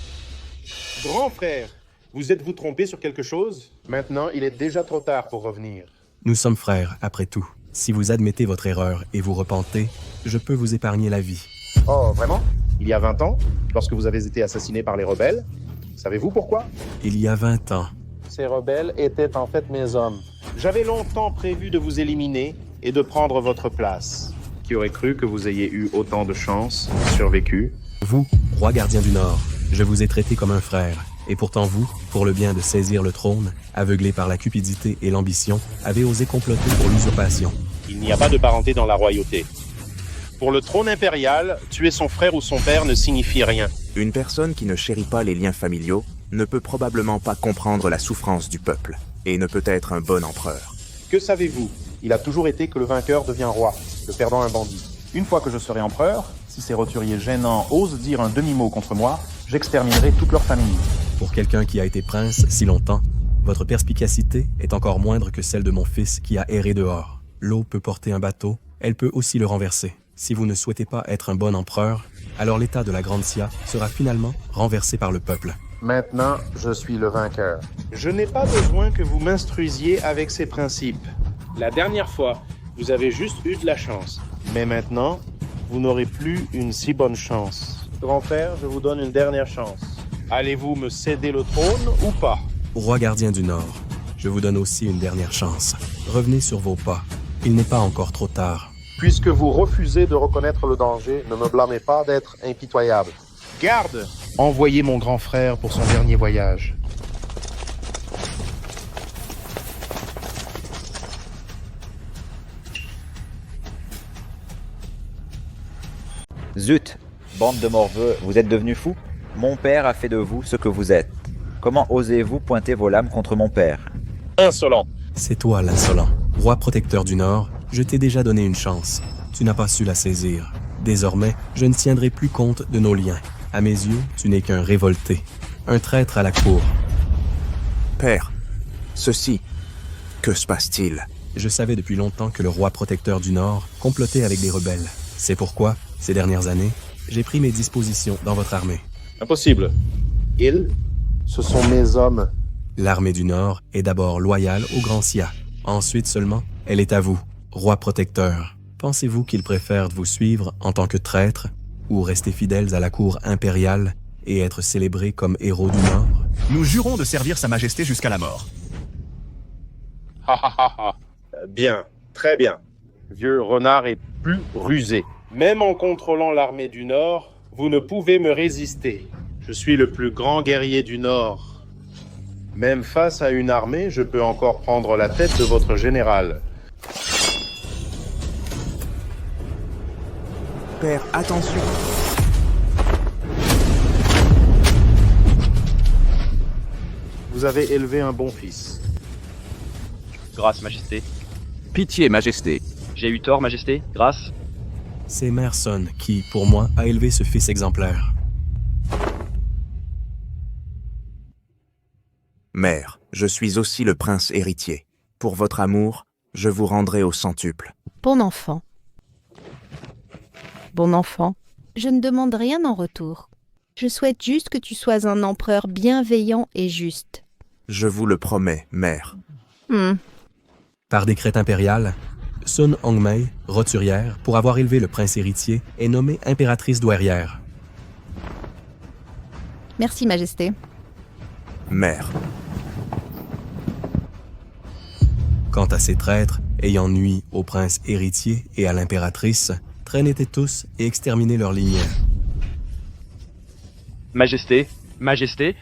Grand frère, vous êtes-vous trompé sur quelque chose? Maintenant, il est déjà trop tard pour revenir. Nous sommes frères, après tout. Si vous admettez votre erreur et vous repentez, je peux vous épargner la vie. Oh, vraiment? Il y a 20 ans, lorsque vous avez été assassiné par les rebelles? Savez-vous pourquoi? Il y a 20 ans. Ces rebelles étaient en fait mes hommes. J'avais longtemps prévu de vous éliminer et de prendre votre place. Qui aurait cru que vous ayez eu autant de chance, survécu? Vous, roi gardien du Nord, je vous ai traité comme un frère. Et pourtant vous, pour le bien de saisir le trône, aveuglé par la cupidité et l'ambition, avez osé comploter pour l'usurpation. Il n'y a pas de parenté dans la royauté. Pour le trône impérial, tuer son frère ou son père ne signifie rien. Une personne qui ne chérit pas les liens familiaux ne peut probablement pas comprendre la souffrance du peuple, et ne peut être un bon empereur. Que savez-vous? Il a toujours été que le vainqueur devient roi, le perdant un bandit. Une fois que je serai empereur, si ces roturiers gênants osent dire un demi-mot contre moi, j'exterminerai toute leur famille. Pour quelqu'un qui a été prince si longtemps, votre perspicacité est encore moindre que celle de mon fils qui a erré dehors. L'eau peut porter un bateau, elle peut aussi le renverser. Si vous ne souhaitez pas être un bon empereur, alors l'état de la Grande Sia sera finalement renversé par le peuple. Maintenant, je suis le vainqueur. Je n'ai pas besoin que vous m'instruisiez avec ces principes. La dernière fois, vous avez juste eu de la chance. Mais maintenant, vous n'aurez plus une si bonne chance. Grand-père, je vous donne une dernière chance. Allez-vous me céder le trône ou pas? Roi gardien du Nord, je vous donne aussi une dernière chance. Revenez sur vos pas. Il n'est pas encore trop tard. Puisque vous refusez de reconnaître le danger, ne me blâmez pas d'être impitoyable. Garde! Envoyez mon grand frère pour son dernier voyage. Zut! Bande de morveux, vous êtes devenus fous? Mon père a fait de vous ce que vous êtes. Comment osez-vous pointer vos lames contre mon père? Insolent! C'est toi l'insolent. Roi protecteur du Nord, je t'ai déjà donné une chance. Tu n'as pas su la saisir. Désormais, je ne tiendrai plus compte de nos liens. À mes yeux, tu n'es qu'un révolté. Un traître à la cour. Père, ceci, que se passe-t-il? Je savais depuis longtemps que le roi protecteur du Nord complotait avec des rebelles. C'est pourquoi, ces dernières années, j'ai pris mes dispositions dans votre armée. Impossible. Ils, ce sont mes hommes. L'armée du Nord est d'abord loyale au Grand Sia. Ensuite seulement, elle est à vous, roi protecteur. Pensez-vous qu'ils préfèrent vous suivre en tant que traître ou rester fidèles à la cour impériale et être célébrés comme héros du Nord? Nous jurons de servir Sa Majesté jusqu'à la mort. Bien, très bien. Vieux renard est plus rusé. Même en contrôlant l'armée du Nord, vous ne pouvez me résister. Je suis le plus grand guerrier du Nord. Même face à une armée, je peux encore prendre la tête de votre général. Père, attention! Vous avez élevé un bon fils. Grâce, Majesté. Pitié, Majesté. J'ai eu tort, Majesté. Grâce. C'est Merson qui, pour moi, a élevé ce fils exemplaire. Mère, je suis aussi le prince héritier. Pour votre amour, je vous rendrai au centuple. Bon enfant. Bon enfant, je ne demande rien en retour. Je souhaite juste que tu sois un empereur bienveillant et juste. Je vous le promets, mère. Par décret impérial, Sun Hongmei, roturière, pour avoir élevé le prince héritier, est nommée impératrice douairière. Merci, Majesté. Mère. Quant à ces traîtres, ayant nui au prince héritier et à l'impératrice, traînez-les tous et exterminez leur lignée. Majesté, Majesté,